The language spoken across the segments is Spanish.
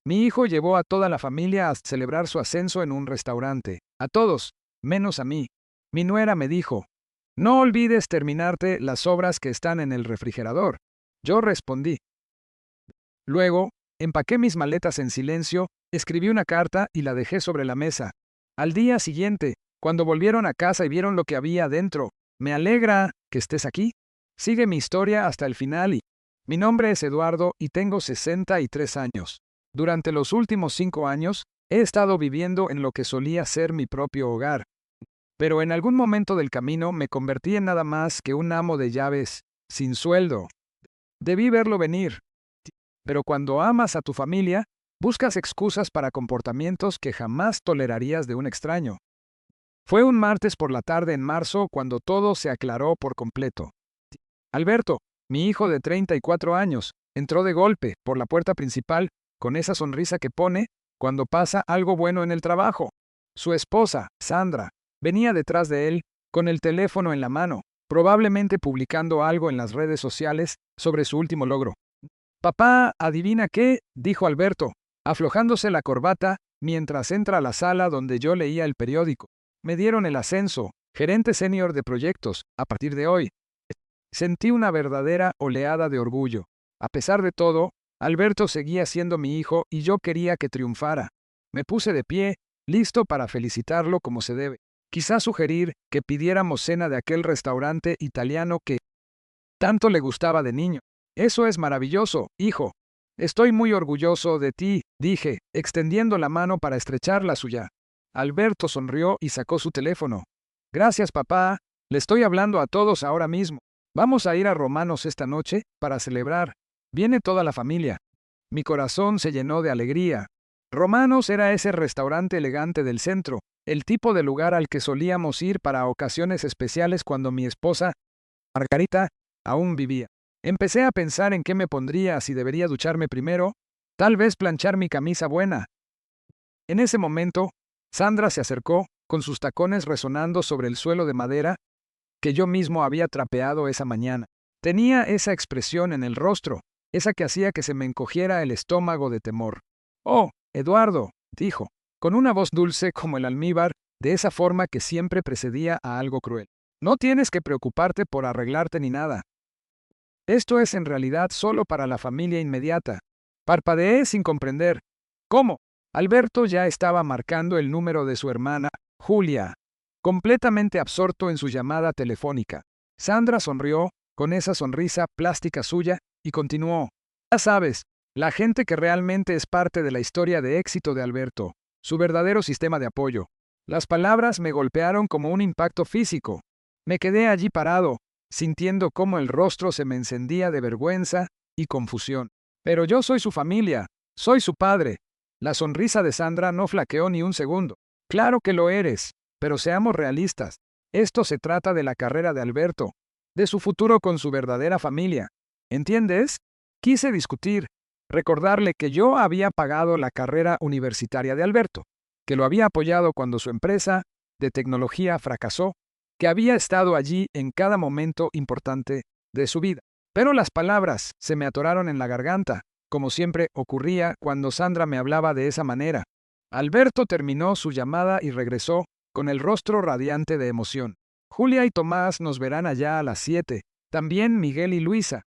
Mi hijo llevó a toda la familia a celebrar su ascenso en un restaurante. A todos, menos a mí. Mi nuera me dijo, no olvides terminarte las sobras que están en el refrigerador. Yo respondí. Luego, empaqué mis maletas en silencio, escribí una carta y la dejé sobre la mesa. Al día siguiente, cuando volvieron a casa y vieron lo que había dentro, me alegra que estés aquí. Sigue mi historia hasta el final y... Mi nombre es Eduardo y tengo 63 años. Durante los últimos 5 años, he estado viviendo en lo que solía ser mi propio hogar. Pero en algún momento del camino me convertí en nada más que un amo de llaves, sin sueldo. Debí verlo venir. Pero cuando amas a tu familia, buscas excusas para comportamientos que jamás tolerarías de un extraño. Fue un martes por la tarde en marzo cuando todo se aclaró por completo. Alberto, mi hijo de 34 años, entró de golpe por la puerta principal con esa sonrisa que pone cuando pasa algo bueno en el trabajo. Su esposa, Sandra, venía detrás de él con el teléfono en la mano, probablemente publicando algo en las redes sociales sobre su último logro. Papá, ¿adivina qué? Dijo Alberto, aflojándose la corbata mientras entra a la sala donde yo leía el periódico. Me dieron el ascenso, gerente senior de proyectos, a partir de hoy. Sentí una verdadera oleada de orgullo. A pesar de todo, Alberto seguía siendo mi hijo y yo quería que triunfara. Me puse de pie, listo para felicitarlo como se debe. Quizá sugerir que pidiéramos cena de aquel restaurante italiano que tanto le gustaba de niño. Eso es maravilloso, hijo. Estoy muy orgulloso de ti, dije, extendiendo la mano para estrechar la suya. Alberto sonrió y sacó su teléfono. Gracias, papá. Le estoy hablando a todos ahora mismo. Vamos a ir a Romanos esta noche para celebrar. Viene toda la familia. Mi corazón se llenó de alegría. Romanos era ese restaurante elegante del centro, el tipo de lugar al que solíamos ir para ocasiones especiales cuando mi esposa, Margarita, aún vivía. Empecé a pensar en qué me pondría si debería ducharme primero, tal vez planchar mi camisa buena. En ese momento, Sandra se acercó, con sus tacones resonando sobre el suelo de madera que yo mismo había trapeado esa mañana. Tenía esa expresión en el rostro, esa que hacía que se me encogiera el estómago de temor. Oh, Eduardo, dijo, con una voz dulce como el almíbar, de esa forma que siempre precedía a algo cruel. No tienes que preocuparte por arreglarte ni nada. Esto es en realidad solo para la familia inmediata. Parpadeé sin comprender. ¿Cómo? Alberto ya estaba marcando el número de su hermana, Julia, completamente absorto en su llamada telefónica. Sandra sonrió, con esa sonrisa plástica suya, y continuó. Ya sabes, la gente que realmente es parte de la historia de éxito de Alberto, su verdadero sistema de apoyo. Las palabras me golpearon como un impacto físico. Me quedé allí parado, sintiendo cómo el rostro se me encendía de vergüenza y confusión. Pero yo soy su familia, soy su padre. La sonrisa de Sandra no flaqueó ni un segundo. Claro que lo eres, pero seamos realistas. Esto se trata de la carrera de Alberto, de su futuro con su verdadera familia. ¿Entiendes? Quise discutir, recordarle que yo había pagado la carrera universitaria de Alberto, que lo había apoyado cuando su empresa de tecnología fracasó, que había estado allí en cada momento importante de su vida. Pero las palabras se me atoraron en la garganta, como siempre ocurría cuando Sandra me hablaba de esa manera. Alberto terminó su llamada y regresó, con el rostro radiante de emoción. Julia y Tomás nos verán allá a las 7, también Miguel y Luisa.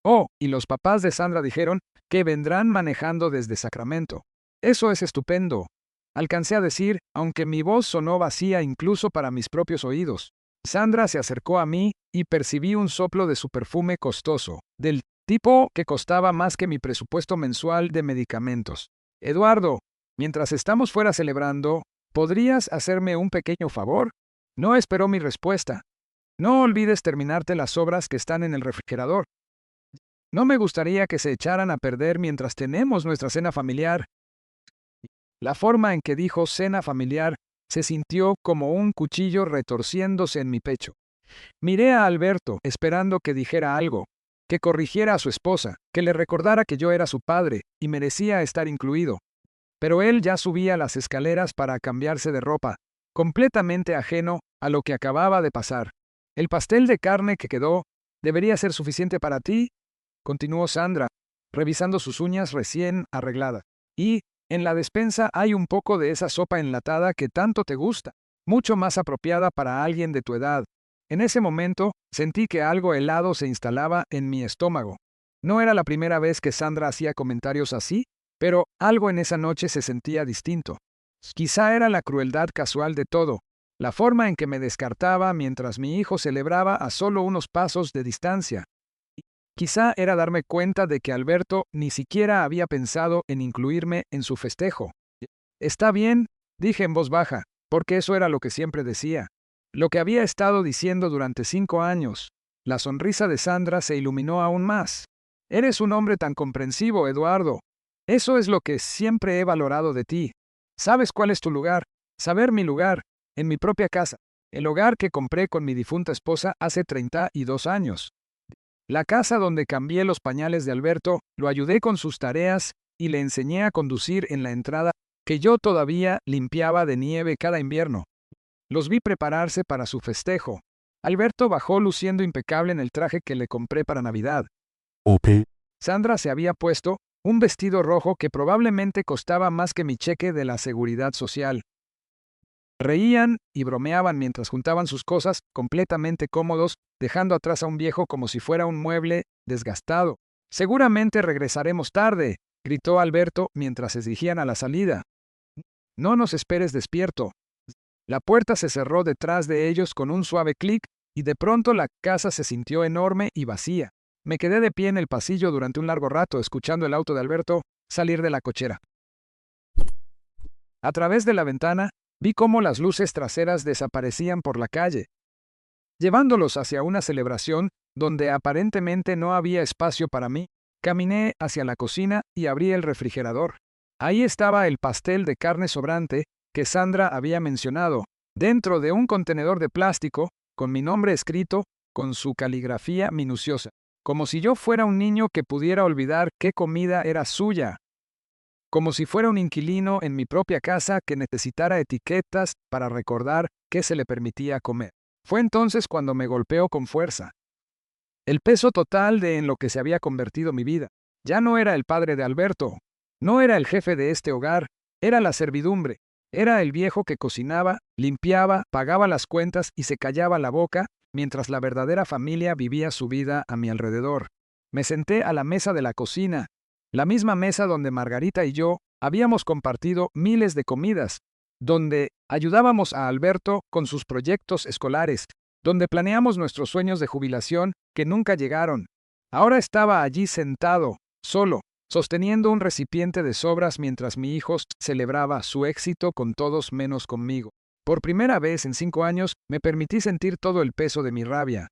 Oh, y los papás de Sandra dijeron que vendrán manejando desde Sacramento. Eso es estupendo. Alcancé a decir, aunque mi voz sonó vacía incluso para mis propios oídos. Sandra se acercó a mí y percibí un soplo de su perfume costoso, del tipo que costaba más que mi presupuesto mensual de medicamentos. Eduardo, mientras estamos fuera celebrando, ¿podrías hacerme un pequeño favor? No esperó mi respuesta. No olvides terminarte las sobras que están en el refrigerador. No me gustaría que se echaran a perder mientras tenemos nuestra cena familiar. La forma en que dijo cena familiar se sintió como un cuchillo retorciéndose en mi pecho. Miré a Alberto, esperando que dijera algo, que corrigiera a su esposa, que le recordara que yo era su padre y merecía estar incluido. Pero él ya subía las escaleras para cambiarse de ropa, completamente ajeno a lo que acababa de pasar. El pastel de carne que quedó debería ser suficiente para ti, continuó Sandra, revisando sus uñas recién arregladas. Y, en la despensa hay un poco de esa sopa enlatada que tanto te gusta, mucho más apropiada para alguien de tu edad. En ese momento, sentí que algo helado se instalaba en mi estómago. No era la primera vez que Sandra hacía comentarios así, pero algo en esa noche se sentía distinto. Quizá era la crueldad casual de todo, la forma en que me descartaba mientras mi hijo celebraba a solo unos pasos de distancia. Quizá era darme cuenta de que Alberto ni siquiera había pensado en incluirme en su festejo. Está bien, dije en voz baja, porque eso era lo que siempre decía. Lo que había estado diciendo durante 5 años. La sonrisa de Sandra se iluminó aún más. Eres un hombre tan comprensivo, Eduardo. Eso es lo que siempre he valorado de ti. ¿Sabes cuál es tu lugar? Saber mi lugar, en mi propia casa. El hogar que compré con mi difunta esposa hace 32 años. La casa donde cambié los pañales de Alberto, lo ayudé con sus tareas y le enseñé a conducir en la entrada que yo todavía limpiaba de nieve cada invierno. Los vi prepararse para su festejo. Alberto bajó luciendo impecable en el traje que le compré para Navidad. Sandra se había puesto un vestido rojo que probablemente costaba más que mi cheque de la Seguridad Social. Reían y bromeaban mientras juntaban sus cosas, completamente cómodos, dejando atrás a un viejo como si fuera un mueble desgastado. Seguramente regresaremos tarde, gritó Alberto mientras se dirigían a la salida. No nos esperes despierto. La puerta se cerró detrás de ellos con un suave clic, y de pronto la casa se sintió enorme y vacía. Me quedé de pie en el pasillo durante un largo rato, escuchando el auto de Alberto salir de la cochera. A través de la ventana, vi cómo las luces traseras desaparecían por la calle, llevándolos hacia una celebración donde aparentemente no había espacio para mí. Caminé hacia la cocina y abrí el refrigerador. Ahí estaba el pastel de carne sobrante que Sandra había mencionado, dentro de un contenedor de plástico, con mi nombre escrito, con su caligrafía minuciosa, como si yo fuera un niño que pudiera olvidar qué comida era suya, como si fuera un inquilino en mi propia casa que necesitara etiquetas para recordar qué se le permitía comer. Fue entonces cuando me golpeó con fuerza. El peso total de en lo que se había convertido mi vida. Ya no era el padre de Alberto, no era el jefe de este hogar, era la servidumbre, era el viejo que cocinaba, limpiaba, pagaba las cuentas y se callaba la boca, mientras la verdadera familia vivía su vida a mi alrededor. Me senté a la mesa de la cocina, la misma mesa donde Margarita y yo habíamos compartido miles de comidas, donde ayudábamos a Alberto con sus proyectos escolares, donde planeamos nuestros sueños de jubilación que nunca llegaron. Ahora estaba allí sentado, solo, sosteniendo un recipiente de sobras mientras mi hijo celebraba su éxito con todos menos conmigo. Por primera vez en 5 años me permití sentir todo el peso de mi rabia.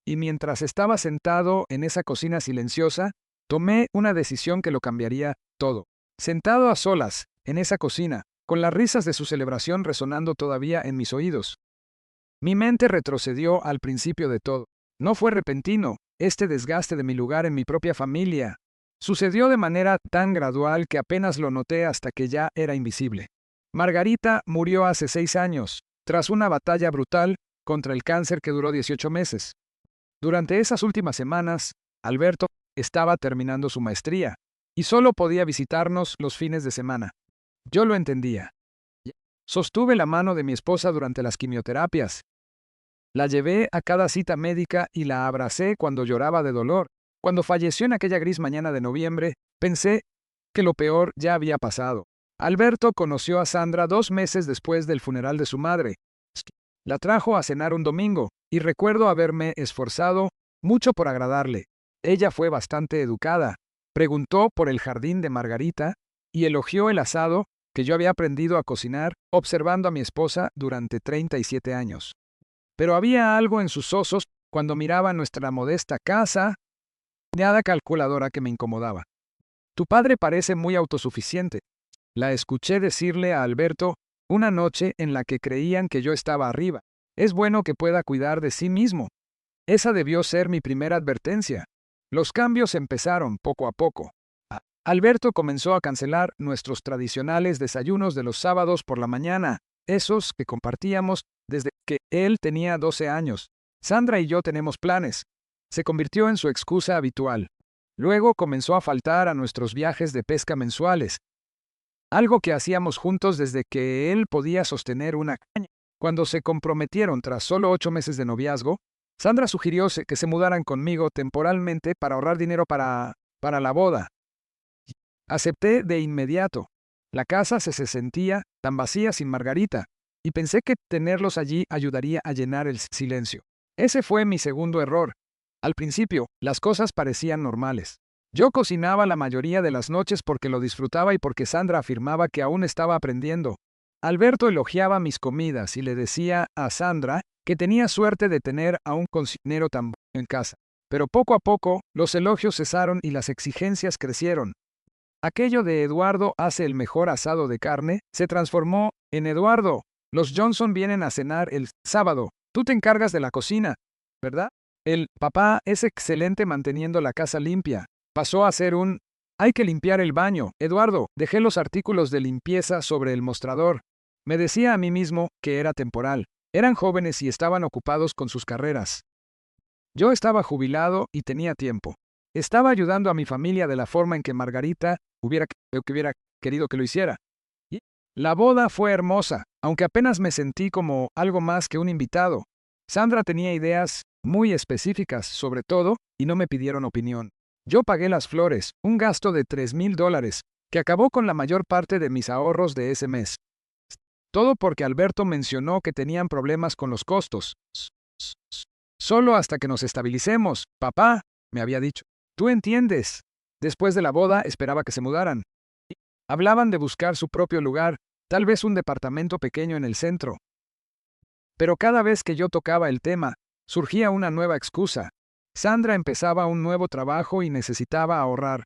Y mientras estaba sentado en esa cocina silenciosa, tomé una decisión que lo cambiaría todo. Sentado a solas, en esa cocina, con las risas de su celebración resonando todavía en mis oídos. Mi mente retrocedió al principio de todo. No fue repentino, este desgaste de mi lugar en mi propia familia. Sucedió de manera tan gradual que apenas lo noté hasta que ya era invisible. Margarita murió hace 6 años, tras una batalla brutal contra el cáncer que duró 18 meses. Durante esas últimas semanas, Alberto estaba terminando su maestría, y solo podía visitarnos los fines de semana. Yo lo entendía. Sostuve la mano de mi esposa durante las quimioterapias. La llevé a cada cita médica y la abracé cuando lloraba de dolor. Cuando falleció en aquella gris mañana de noviembre, pensé que lo peor ya había pasado. Alberto conoció a Sandra 2 meses después del funeral de su madre. La trajo a cenar un domingo, y recuerdo haberme esforzado mucho por agradarle. Ella fue bastante educada. Preguntó por el jardín de Margarita y elogió el asado que yo había aprendido a cocinar observando a mi esposa durante 37 años. Pero había algo en sus ojos cuando miraba nuestra modesta casa, nada calculadora que me incomodaba. Tu padre parece muy autosuficiente. La escuché decirle a Alberto una noche en la que creían que yo estaba arriba. Es bueno que pueda cuidar de sí mismo. Esa debió ser mi primera advertencia. Los cambios empezaron poco a poco. Alberto comenzó a cancelar nuestros tradicionales desayunos de los sábados por la mañana, esos que compartíamos desde que él tenía 12 años. Sandra y yo tenemos planes. Se convirtió en su excusa habitual. Luego comenzó a faltar a nuestros viajes de pesca mensuales, algo que hacíamos juntos desde que él podía sostener una caña. Cuando se comprometieron tras solo 8 meses de noviazgo, Sandra sugirió que se mudaran conmigo temporalmente para ahorrar dinero para la boda. Acepté de inmediato. La casa se sentía tan vacía sin Margarita, y pensé que tenerlos allí ayudaría a llenar el silencio. Ese fue mi segundo error. Al principio, las cosas parecían normales. Yo cocinaba la mayoría de las noches porque lo disfrutaba y porque Sandra afirmaba que aún estaba aprendiendo. Alberto elogiaba mis comidas y le decía a Sandra que tenía suerte de tener a un cocinero tan bueno en casa. Pero poco a poco, los elogios cesaron y las exigencias crecieron. Aquello de Eduardo hace el mejor asado de carne se transformó en Eduardo. Los Johnson vienen a cenar el sábado. Tú te encargas de la cocina, ¿verdad? El papá es excelente manteniendo la casa limpia. Pasó a ser un hay que limpiar el baño. Eduardo, dejé los artículos de limpieza sobre el mostrador. Me decía a mí mismo que era temporal. Eran jóvenes y estaban ocupados con sus carreras. Yo estaba jubilado y tenía tiempo. Estaba ayudando a mi familia de la forma en que Margarita hubiera querido que lo hiciera. Y la boda fue hermosa, aunque apenas me sentí como algo más que un invitado. Sandra tenía ideas muy específicas sobre todo y no me pidieron opinión. Yo pagué las flores, un gasto de $3,000, que acabó con la mayor parte de mis ahorros de ese mes. Todo porque Alberto mencionó que tenían problemas con los costos. Solo hasta que nos estabilicemos, papá, me había dicho. Tú entiendes. Después de la boda esperaba que se mudaran. Hablaban de buscar su propio lugar, tal vez un departamento pequeño en el centro. Pero cada vez que yo tocaba el tema, surgía una nueva excusa. Sandra empezaba un nuevo trabajo y necesitaba ahorrar.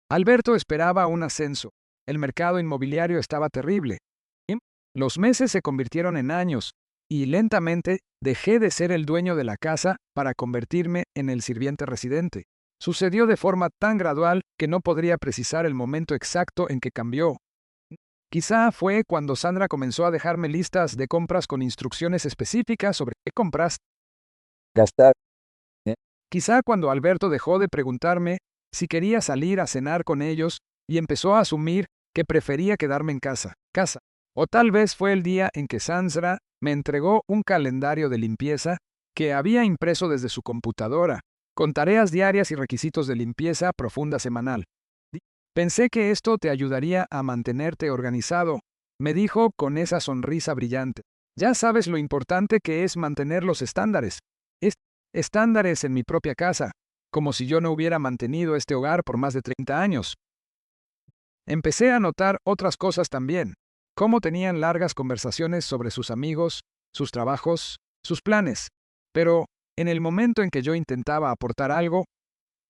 Alberto esperaba un ascenso. El mercado inmobiliario estaba terrible. Los meses se convirtieron en años, y lentamente dejé de ser el dueño de la casa para convertirme en el sirviente residente. Sucedió de forma tan gradual que no podría precisar el momento exacto en que cambió. Quizá fue cuando Sandra comenzó a dejarme listas de compras con instrucciones específicas sobre qué compras gastar. Quizá cuando Alberto dejó de preguntarme si quería salir a cenar con ellos y empezó a asumir que prefería quedarme en casa. O tal vez fue el día en que Sandra me entregó un calendario de limpieza que había impreso desde su computadora, con tareas diarias y requisitos de limpieza profunda semanal. Pensé que esto te ayudaría a mantenerte organizado, me dijo con esa sonrisa brillante. Ya sabes lo importante que es mantener los estándares. Estándares en mi propia casa, como si yo no hubiera mantenido este hogar por más de 30 años. Empecé a notar otras cosas también. Cómo tenían largas conversaciones sobre sus amigos, sus trabajos, sus planes. Pero, en el momento en que yo intentaba aportar algo,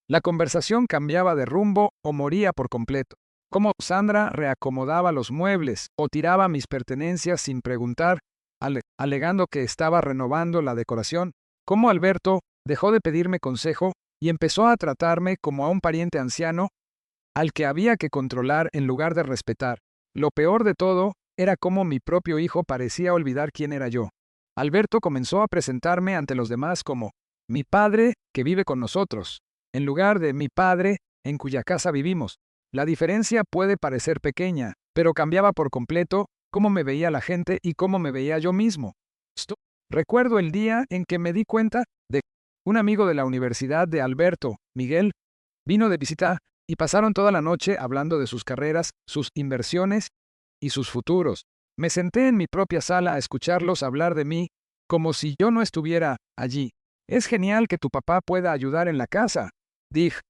la conversación cambiaba de rumbo o moría por completo. Cómo Sandra reacomodaba los muebles o tiraba mis pertenencias sin preguntar, alegando que estaba renovando la decoración. Cómo Alberto dejó de pedirme consejo y empezó a tratarme como a un pariente anciano al que había que controlar en lugar de respetar. Lo peor de todo era cómo mi propio hijo parecía olvidar quién era yo. Alberto comenzó a presentarme ante los demás como mi padre que vive con nosotros, en lugar de mi padre en cuya casa vivimos. La diferencia puede parecer pequeña, pero cambiaba por completo cómo me veía la gente y cómo me veía yo mismo. Recuerdo el día en que me di cuenta de que un amigo de la universidad de Alberto, Miguel, vino de visita y pasaron toda la noche hablando de sus carreras, sus inversiones y sus futuros. Me senté en mi propia sala a escucharlos hablar de mí, como si yo no estuviera allí. Es genial que tu papá pueda ayudar en la casa, dije.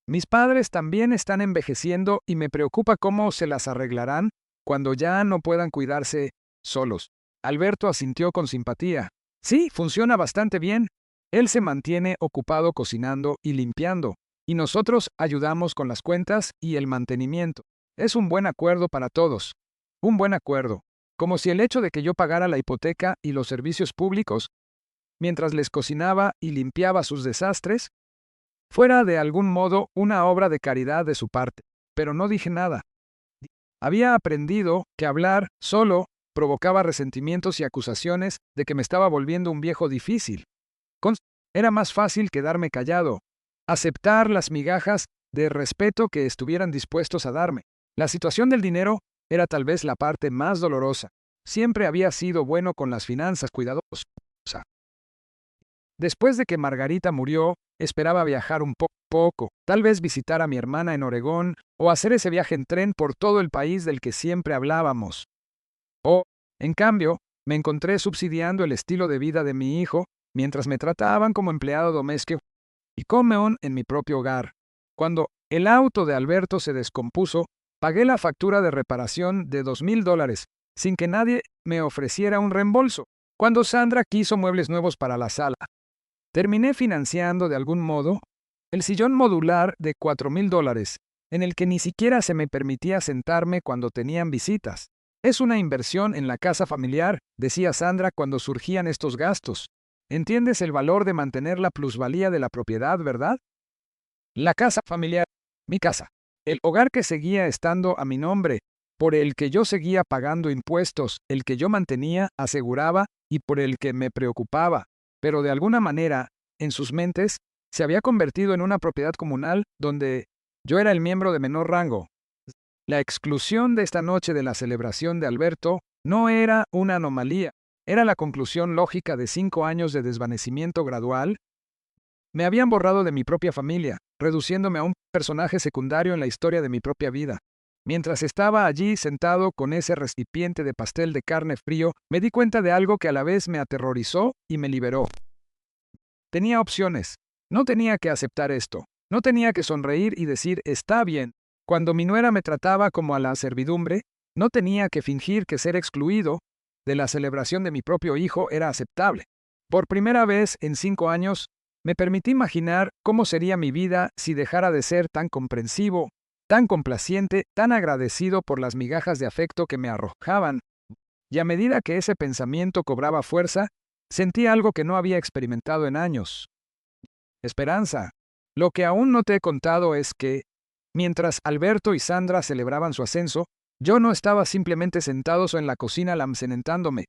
Mis padres también están envejeciendo y me preocupa cómo se las arreglarán cuando ya no puedan cuidarse solos. Alberto asintió con simpatía. Sí, funciona bastante bien. Él se mantiene ocupado cocinando y limpiando, y nosotros ayudamos con las cuentas y el mantenimiento. Es un buen acuerdo para todos. Un buen acuerdo. Como si el hecho de que yo pagara la hipoteca y los servicios públicos, mientras les cocinaba y limpiaba sus desastres, fuera de algún modo una obra de caridad de su parte. Pero no dije nada. Había aprendido que hablar solo provocaba resentimientos y acusaciones de que me estaba volviendo un viejo difícil. Era más fácil quedarme callado, aceptar las migajas de respeto que estuvieran dispuestos a darme. La situación del dinero era tal vez la parte más dolorosa. Siempre había sido bueno con las finanzas, cuidadosa. Después de que Margarita murió, esperaba viajar un poco, tal vez visitar a mi hermana en Oregón o hacer ese viaje en tren por todo el país del que siempre hablábamos. En cambio, me encontré subsidiando el estilo de vida de mi hijo mientras me trataban como empleado doméstico y comeón en mi propio hogar. Cuando el auto de Alberto se descompuso, pagué la factura de reparación de $2,000 sin que nadie me ofreciera un reembolso. Cuando Sandra quiso muebles nuevos para la sala, terminé financiando de algún modo el sillón modular de $4,000, en el que ni siquiera se me permitía sentarme cuando tenían visitas. Es una inversión en la casa familiar, decía Sandra cuando surgían estos gastos. ¿Entiendes el valor de mantener la plusvalía de la propiedad, verdad? La casa familiar, mi casa, el hogar que seguía estando a mi nombre, por el que yo seguía pagando impuestos, el que yo mantenía, aseguraba y por el que me preocupaba, pero de alguna manera, en sus mentes, se había convertido en una propiedad comunal donde yo era el miembro de menor rango. La exclusión de esta noche de la celebración de Alberto no era una anomalía, era la conclusión lógica de 5 años de desvanecimiento gradual. Me habían borrado de mi propia familia, reduciéndome a un personaje secundario en la historia de mi propia vida. Mientras estaba allí sentado con ese recipiente de pastel de carne frío, me di cuenta de algo que a la vez me aterrorizó y me liberó. Tenía opciones. No tenía que aceptar esto. No tenía que sonreír y decir, está bien. Cuando mi nuera me trataba como a la servidumbre, no tenía que fingir que ser excluido de la celebración de mi propio hijo era aceptable. Por primera vez en 5 años, me permití imaginar cómo sería mi vida si dejara de ser tan comprensivo, tan complaciente, tan agradecido por las migajas de afecto que me arrojaban. Y a medida que ese pensamiento cobraba fuerza, sentí algo que no había experimentado en años. Esperanza. Lo que aún no te he contado es que, mientras Alberto y Sandra celebraban su ascenso, yo no estaba simplemente sentado en la cocina lamcenentándome.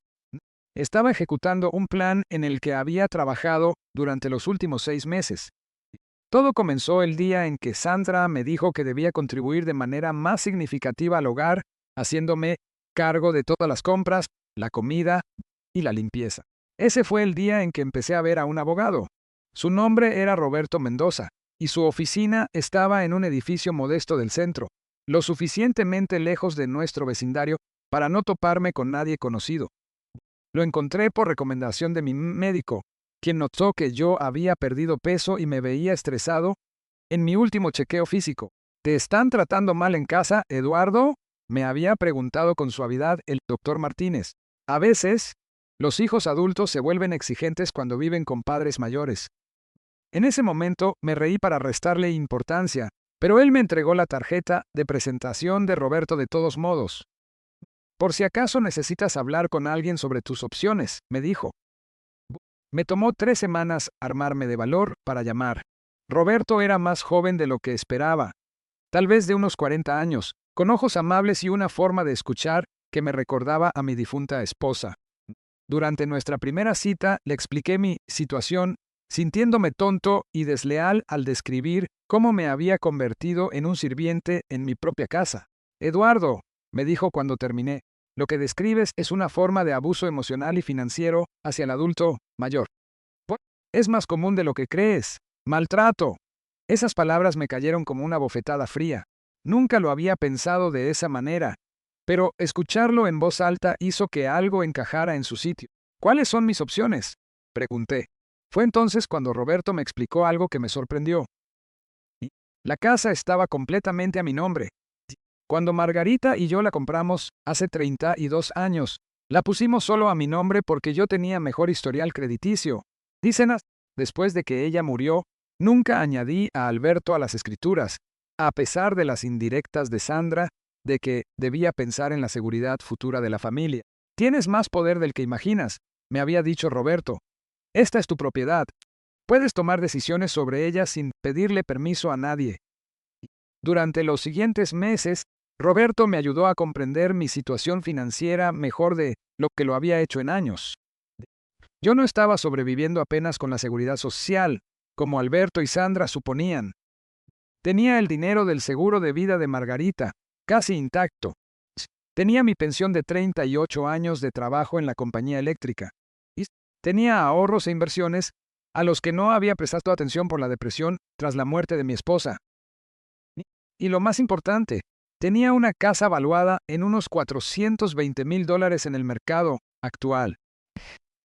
Estaba ejecutando un plan en el que había trabajado durante los últimos 6 meses. Todo comenzó el día en que Sandra me dijo que debía contribuir de manera más significativa al hogar, haciéndome cargo de todas las compras, la comida y la limpieza. Ese fue el día en que empecé a ver a un abogado. Su nombre era Roberto Mendoza, y su oficina estaba en un edificio modesto del centro, lo suficientemente lejos de nuestro vecindario para no toparme con nadie conocido. Lo encontré por recomendación de mi médico, quien notó que yo había perdido peso y me veía estresado en mi último chequeo físico. ¿Te están tratando mal en casa, Eduardo?, me había preguntado con suavidad el doctor Martínez. A veces, los hijos adultos se vuelven exigentes cuando viven con padres mayores. En ese momento me reí para restarle importancia, pero él me entregó la tarjeta de presentación de Roberto de todos modos. Por si acaso necesitas hablar con alguien sobre tus opciones, me dijo. Me tomó 3 semanas armarme de valor para llamar. Roberto era más joven de lo que esperaba, tal vez de unos 40 años, con ojos amables y una forma de escuchar que me recordaba a mi difunta esposa. Durante nuestra primera cita le expliqué mi situación, sintiéndome tonto y desleal al describir cómo me había convertido en un sirviente en mi propia casa. Eduardo, me dijo cuando terminé, lo que describes es una forma de abuso emocional y financiero hacia el adulto mayor. Es más común de lo que crees. Maltrato. Esas palabras me cayeron como una bofetada fría. Nunca lo había pensado de esa manera, pero escucharlo en voz alta hizo que algo encajara en su sitio. ¿Cuáles son mis opciones?, pregunté. Fue entonces cuando Roberto me explicó algo que me sorprendió. La casa estaba completamente a mi nombre. Cuando Margarita y yo la compramos hace 32 años, la pusimos solo a mi nombre porque yo tenía mejor historial crediticio. Dicen, después de que ella murió, nunca añadí a Alberto a las escrituras, a pesar de las indirectas de Sandra de que debía pensar en la seguridad futura de la familia. Tienes más poder del que imaginas, me había dicho Roberto. Esta es tu propiedad. Puedes tomar decisiones sobre ella sin pedirle permiso a nadie. Durante los siguientes meses, Roberto me ayudó a comprender mi situación financiera mejor de lo que lo había hecho en años. Yo no estaba sobreviviendo apenas con la seguridad social, como Alberto y Sandra suponían. Tenía el dinero del seguro de vida de Margarita, casi intacto. Tenía mi pensión de 38 años de trabajo en la compañía eléctrica. Y tenía ahorros e inversiones a los que no había prestado atención por la depresión tras la muerte de mi esposa. Y lo más importante, tenía una casa valuada en unos $420,000 en el mercado actual.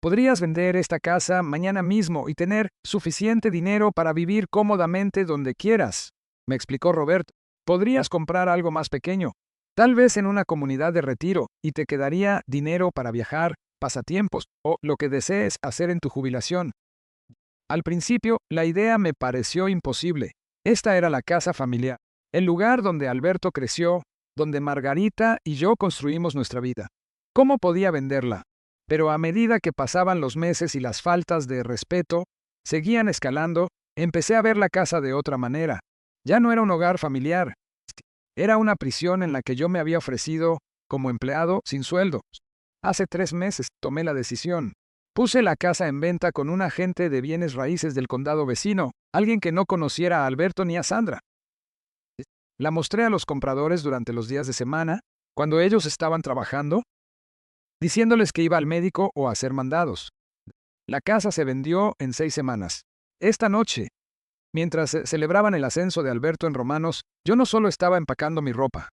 Podrías vender esta casa mañana mismo y tener suficiente dinero para vivir cómodamente donde quieras, me explicó Roberto. Podrías comprar algo más pequeño, tal vez en una comunidad de retiro, y te quedaría dinero para viajar, pasatiempos o lo que desees hacer en tu jubilación. Al principio, la idea me pareció imposible. Esta era la casa familiar, el lugar donde Alberto creció, donde Margarita y yo construimos nuestra vida. ¿Cómo podía venderla? Pero a medida que pasaban los meses y las faltas de respeto seguían escalando, empecé a ver la casa de otra manera. Ya no era un hogar familiar. Era una prisión en la que yo me había ofrecido como empleado sin sueldo. Hace 3 meses tomé la decisión. Puse la casa en venta con un agente de bienes raíces del condado vecino, alguien que no conociera a Alberto ni a Sandra. La mostré a los compradores durante los días de semana, cuando ellos estaban trabajando, diciéndoles que iba al médico o a hacer mandados. La casa se vendió en 6 semanas. Esta noche, mientras celebraban el ascenso de Alberto en Romanos, yo no solo estaba empacando mi ropa.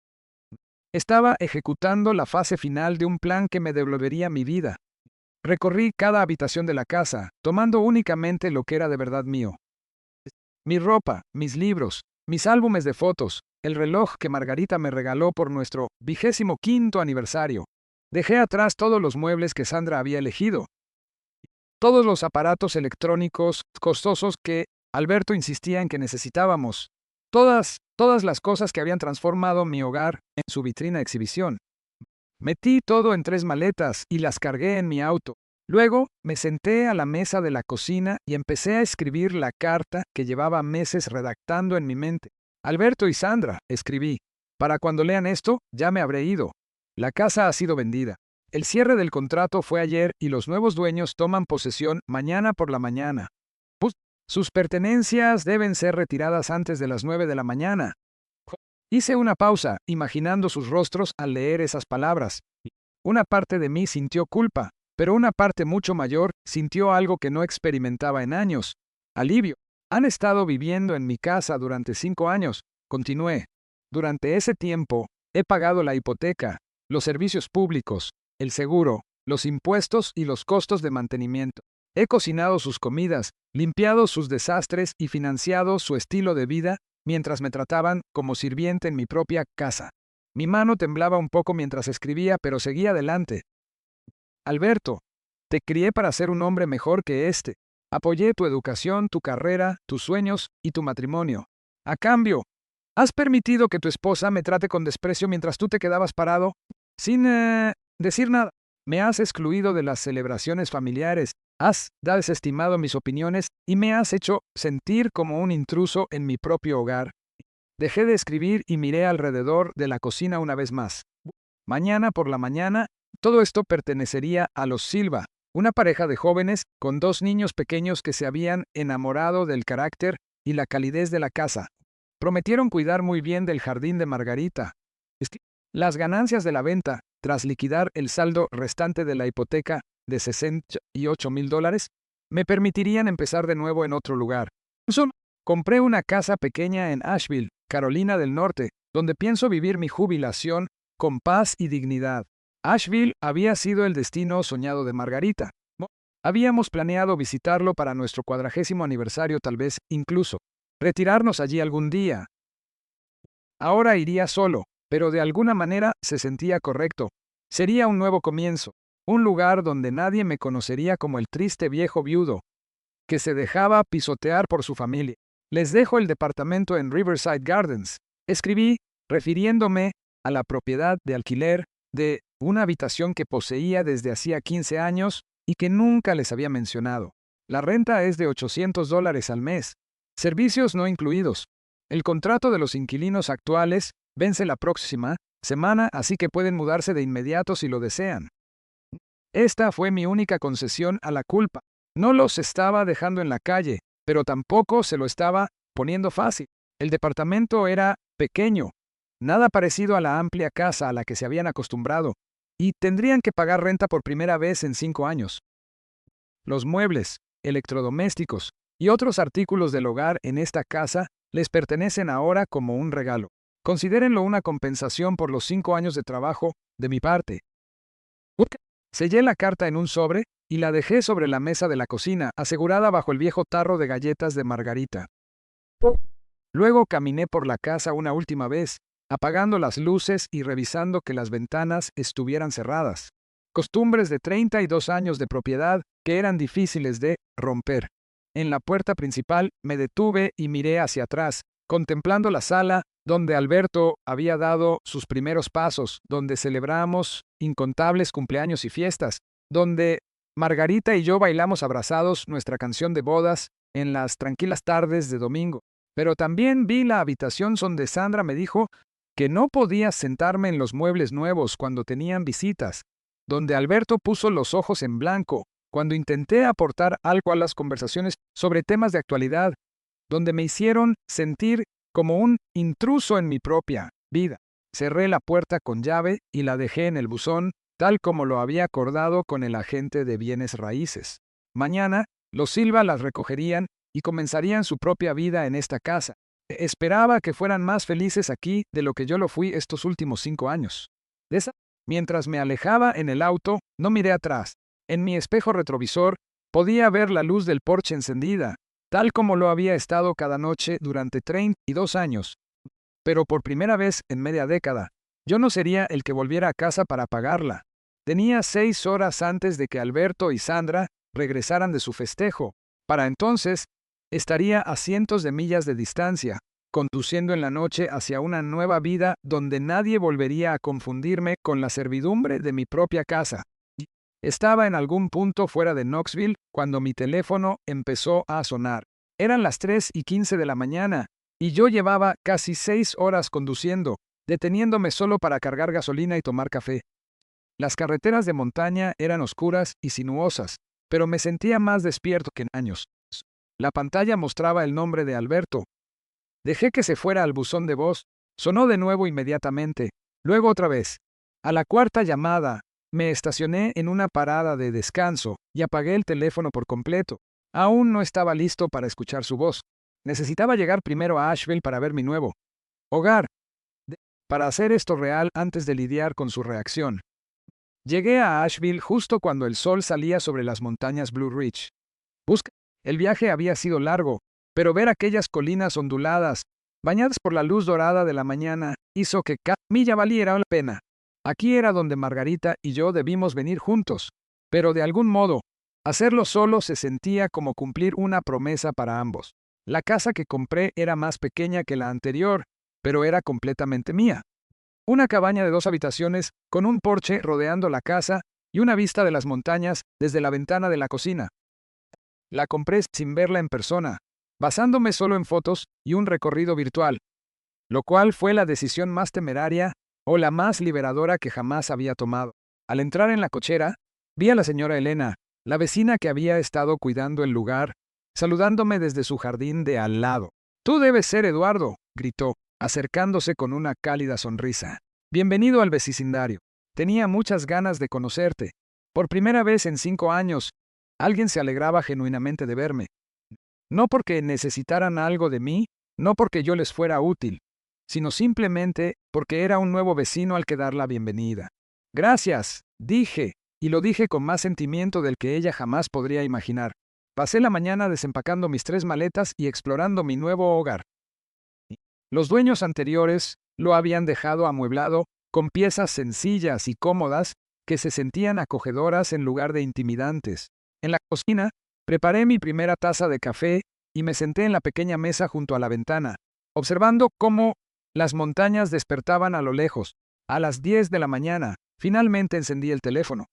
Estaba ejecutando la fase final de un plan que me devolvería mi vida. Recorrí cada habitación de la casa, tomando únicamente lo que era de verdad mío. Mi ropa, mis libros, mis álbumes de fotos, el reloj que Margarita me regaló por nuestro 25º aniversario. Dejé atrás todos los muebles que Sandra había elegido. Todos los aparatos electrónicos costosos que Alberto insistía en que necesitábamos. Todas las cosas que habían transformado mi hogar en su vitrina de exhibición. Metí todo en 3 maletas y las cargué en mi auto. Luego me senté a la mesa de la cocina y empecé a escribir la carta que llevaba meses redactando en mi mente. Alberto y Sandra, escribí. Para cuando lean esto, ya me habré ido. La casa ha sido vendida. El cierre del contrato fue ayer y los nuevos dueños toman posesión mañana por la mañana. Sus pertenencias deben ser retiradas antes de las 9 de la mañana. Hice una pausa, imaginando sus rostros al leer esas palabras. Una parte de mí sintió culpa, pero una parte mucho mayor sintió algo que no experimentaba en años. Alivio. Han estado viviendo en mi casa durante 5 años, continué. Durante ese tiempo, he pagado la hipoteca, los servicios públicos, el seguro, los impuestos y los costos de mantenimiento. He cocinado sus comidas, limpiado sus desastres y financiado su estilo de vida mientras me trataban como sirviente en mi propia casa. Mi mano temblaba un poco mientras escribía, pero seguía adelante. Alberto, te crié para ser un hombre mejor que este. Apoyé tu educación, tu carrera, tus sueños y tu matrimonio. A cambio, has permitido que tu esposa me trate con desprecio mientras tú te quedabas parado, sin decir nada. Me has excluido de las celebraciones familiares, has desestimado mis opiniones y me has hecho sentir como un intruso en mi propio hogar. Dejé de escribir y miré alrededor de la cocina una vez más. Mañana por la mañana, todo esto pertenecería a los Silva, una pareja de jóvenes con 2 niños pequeños que se habían enamorado del carácter y la calidez de la casa. Prometieron cuidar muy bien del jardín de Margarita. Las ganancias de la venta, tras liquidar el saldo restante de la hipoteca de $68,000, me permitirían empezar de nuevo en otro lugar. Compré una casa pequeña en Asheville, Carolina del Norte, donde pienso vivir mi jubilación con paz y dignidad. Asheville había sido el destino soñado de Margarita. Habíamos planeado visitarlo para nuestro 40º aniversario, tal vez incluso retirarnos allí algún día. Ahora iría solo, pero de alguna manera se sentía correcto. Sería un nuevo comienzo, un lugar donde nadie me conocería como el triste viejo viudo que se dejaba pisotear por su familia. Les dejo el departamento en Riverside Gardens. Escribí, refiriéndome a la propiedad de alquiler de una habitación que poseía desde hacía 15 años y que nunca les había mencionado. La renta es de $800 al mes. Servicios no incluidos. El contrato de los inquilinos actuales vence la próxima semana, así que pueden mudarse de inmediato si lo desean. Esta fue mi única concesión a la culpa. No los estaba dejando en la calle, pero tampoco se lo estaba poniendo fácil. El departamento era pequeño. Nada parecido a la amplia casa a la que se habían acostumbrado, y tendrían que pagar renta por primera vez en 5 años. Los muebles, electrodomésticos y otros artículos del hogar en esta casa les pertenecen ahora como un regalo. Considérenlo una compensación por los 5 años de trabajo de mi parte. Sellé la carta en un sobre y la dejé sobre la mesa de la cocina, asegurada bajo el viejo tarro de galletas de margarita. Luego caminé por la casa una última vez, apagando las luces y revisando que las ventanas estuvieran cerradas. Costumbres de 32 años de propiedad que eran difíciles de romper. En la puerta principal me detuve y miré hacia atrás, contemplando la sala donde Alberto había dado sus primeros pasos, donde celebramos incontables cumpleaños y fiestas, donde Margarita y yo bailamos abrazados nuestra canción de bodas en las tranquilas tardes de domingo. Pero también vi la habitación donde Sandra me dijo que no podía sentarme en los muebles nuevos cuando tenían visitas, donde Alberto puso los ojos en blanco cuando intenté aportar algo a las conversaciones sobre temas de actualidad, donde me hicieron sentir como un intruso en mi propia vida. Cerré la puerta con llave y la dejé en el buzón, tal como lo había acordado con el agente de bienes raíces. Mañana, los Silva las recogerían y comenzarían su propia vida en esta casa. Esperaba que fueran más felices aquí de lo que yo lo fui estos últimos 5 años. Mientras me alejaba en el auto, no miré atrás. En mi espejo retrovisor podía ver la luz del porche encendida, tal como lo había estado cada noche durante 32 años. Pero por primera vez en media década, yo no sería el que volviera a casa para apagarla. Tenía 6 horas antes de que Alberto y Sandra regresaran de su festejo. Para entonces, estaría a cientos de millas de distancia, conduciendo en la noche hacia una nueva vida donde nadie volvería a confundirme con la servidumbre de mi propia casa. Estaba en algún punto fuera de Knoxville cuando mi teléfono empezó a sonar. Eran las 3:15 de la mañana, y yo llevaba casi 6 horas conduciendo, deteniéndome solo para cargar gasolina y tomar café. Las carreteras de montaña eran oscuras y sinuosas, pero me sentía más despierto que en años. La pantalla mostraba el nombre de Alberto. Dejé que se fuera al buzón de voz. Sonó de nuevo inmediatamente. Luego otra vez. A la cuarta llamada, me estacioné en una parada de descanso y apagué el teléfono por completo. Aún no estaba listo para escuchar su voz. Necesitaba llegar primero a Asheville para ver mi nuevo hogar, para hacer esto real antes de lidiar con su reacción. Llegué a Asheville justo cuando el sol salía sobre las montañas Blue Ridge. El viaje había sido largo, pero ver aquellas colinas onduladas, bañadas por la luz dorada de la mañana, hizo que cada milla valiera la pena. Aquí era donde Margarita y yo debimos venir juntos, pero de algún modo, hacerlo solo se sentía como cumplir una promesa para ambos. La casa que compré era más pequeña que la anterior, pero era completamente mía. Una cabaña de 2 habitaciones, con un porche rodeando la casa y una vista de las montañas desde la ventana de la cocina. La compré sin verla en persona, basándome solo en fotos y un recorrido virtual, lo cual fue la decisión más temeraria o la más liberadora que jamás había tomado. Al entrar en la cochera, vi a la señora Elena, la vecina que había estado cuidando el lugar, saludándome desde su jardín de al lado. «Tú debes ser Eduardo», gritó, acercándose con una cálida sonrisa. «Bienvenido al vecindario. Tenía muchas ganas de conocerte. Por primera vez en 5 años, alguien se alegraba genuinamente de verme. No porque necesitaran algo de mí, no porque yo les fuera útil, sino simplemente porque era un nuevo vecino al que dar la bienvenida. «Gracias», dije, y lo dije con más sentimiento del que ella jamás podría imaginar. Pasé la mañana desempacando mis 3 maletas y explorando mi nuevo hogar. Los dueños anteriores lo habían dejado amueblado con piezas sencillas y cómodas que se sentían acogedoras en lugar de intimidantes. En la cocina, preparé mi primera taza de café y me senté en la pequeña mesa junto a la ventana, observando cómo las montañas despertaban a lo lejos. A las 10 de la mañana, finalmente encendí el teléfono.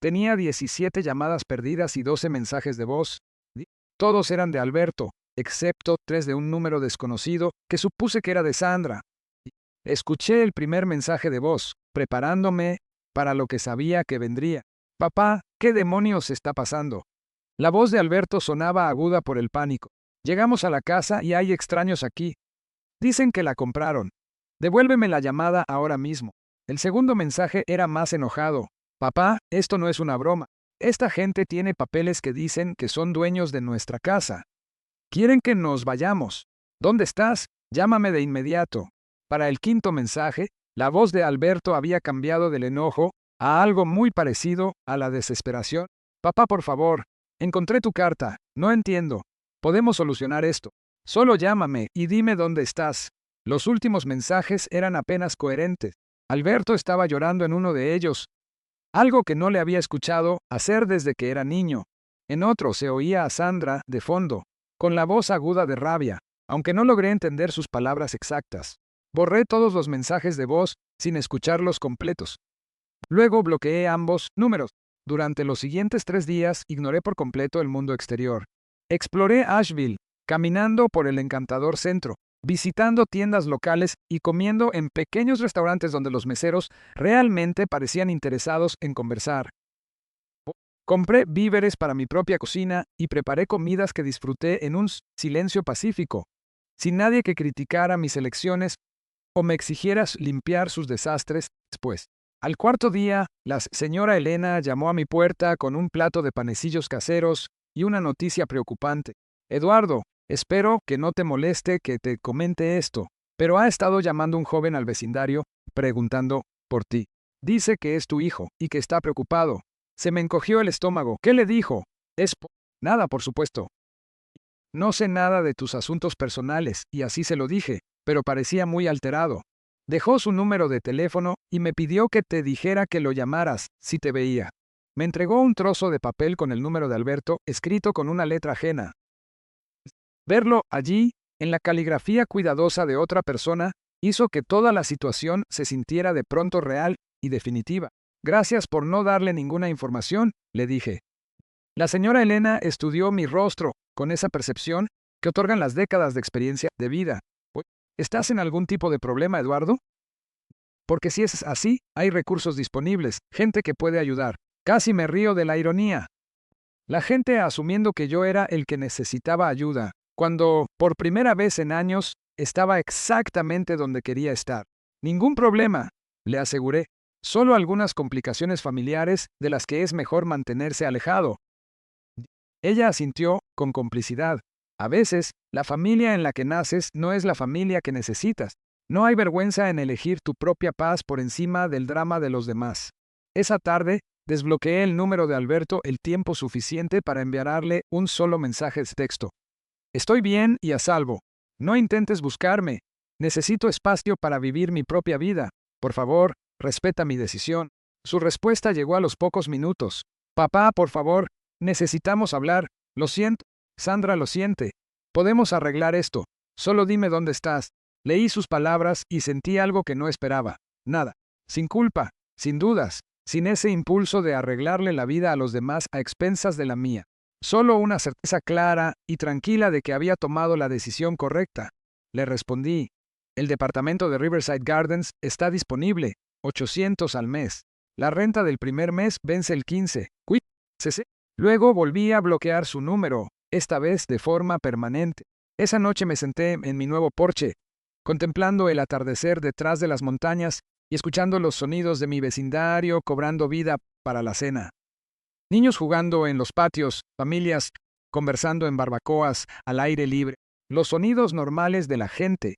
Tenía 17 llamadas perdidas y 12 mensajes de voz. Todos eran de Alberto, excepto 3 de un número desconocido que supuse que era de Sandra. Escuché el primer mensaje de voz, preparándome para lo que sabía que vendría. «Papá, ¿qué demonios está pasando?» La voz de Alberto sonaba aguda por el pánico. «Llegamos a la casa y hay extraños aquí. Dicen que la compraron. Devuélveme la llamada ahora mismo. El segundo mensaje era más enojado. Papá, esto no es una broma. Esta gente tiene papeles que dicen que son dueños de nuestra casa. Quieren que nos vayamos. ¿Dónde estás? Llámame de inmediato. Para el quinto mensaje, la voz de Alberto había cambiado del enojo a algo muy parecido a la desesperación. Papá, por favor, encontré tu carta. No entiendo. Podemos solucionar esto. Solo llámame y dime dónde estás. Los últimos mensajes eran apenas coherentes. Alberto estaba llorando en uno de ellos, algo que no le había escuchado hacer desde que era niño. En otro se oía a Sandra, de fondo, con la voz aguda de rabia, aunque no logré entender sus palabras exactas. Borré todos los mensajes de voz sin escucharlos completos. Luego bloqueé ambos números. Durante los siguientes 3 días ignoré por completo el mundo exterior. Exploré Asheville, caminando por el encantador centro, visitando tiendas locales y comiendo en pequeños restaurantes donde los meseros realmente parecían interesados en conversar. Compré víveres para mi propia cocina y preparé comidas que disfruté en un silencio pacífico, sin nadie que criticara mis elecciones o me exigiera limpiar sus desastres después. Al cuarto día, la señora Elena llamó a mi puerta con un plato de panecillos caseros y una noticia preocupante. Eduardo, espero que no te moleste que te comente esto, pero ha estado llamando un joven al vecindario, preguntando por ti. Dice que es tu hijo y que está preocupado. Se me encogió el estómago. ¿Qué le dijo? Nada, por supuesto. No sé nada de tus asuntos personales, y así se lo dije, pero parecía muy alterado. Dejó su número de teléfono y me pidió que te dijera que lo llamaras si te veía. Me entregó un trozo de papel con el número de Alberto, escrito con una letra ajena. Verlo allí, en la caligrafía cuidadosa de otra persona, hizo que toda la situación se sintiera de pronto real y definitiva. Gracias por no darle ninguna información, le dije. La señora Elena estudió mi rostro con esa percepción que otorgan las décadas de experiencia de vida. ¿Estás en algún tipo de problema, Eduardo? Porque si es así, hay recursos disponibles, gente que puede ayudar. Casi me río de la ironía. La gente asumiendo que yo era el que necesitaba ayuda, cuando, por primera vez en años, estaba exactamente donde quería estar. Ningún problema, le aseguré. Solo algunas complicaciones familiares de las que es mejor mantenerse alejado. Ella asintió con complicidad. A veces, la familia en la que naces no es la familia que necesitas. No hay vergüenza en elegir tu propia paz por encima del drama de los demás. Esa tarde, desbloqueé el número de Alberto el tiempo suficiente para enviarle un solo mensaje de texto. Estoy bien y a salvo. No intentes buscarme. Necesito espacio para vivir mi propia vida. Por favor, respeta mi decisión. Su respuesta llegó a los pocos minutos. Papá, por favor, necesitamos hablar. Lo siento. Sandra lo siente. Podemos arreglar esto. Solo dime dónde estás. Leí sus palabras y sentí algo que no esperaba. Nada. Sin culpa, sin dudas, sin ese impulso de arreglarle la vida a los demás a expensas de la mía. Solo una certeza clara y tranquila de que había tomado la decisión correcta. Le respondí. El departamento de Riverside Gardens está disponible. 800 al mes. La renta del primer mes vence el 15. Cuídese. Luego volví a bloquear su número, esta vez de forma permanente. Esa noche me senté en mi nuevo porche, contemplando el atardecer detrás de las montañas y escuchando los sonidos de mi vecindario cobrando vida para la cena. Niños jugando en los patios, familias conversando en barbacoas al aire libre, los sonidos normales de la gente,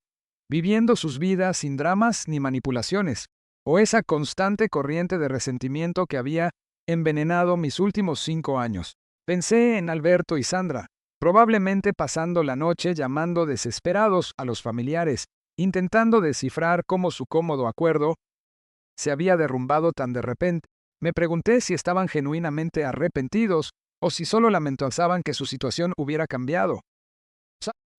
viviendo sus vidas sin dramas ni manipulaciones, o esa constante corriente de resentimiento que había envenenado mis últimos 5 años. Pensé en Alberto y Sandra, probablemente pasando la noche llamando desesperados a los familiares, intentando descifrar cómo su cómodo acuerdo se había derrumbado tan de repente. Me pregunté si estaban genuinamente arrepentidos o si solo lamentaban que su situación hubiera cambiado.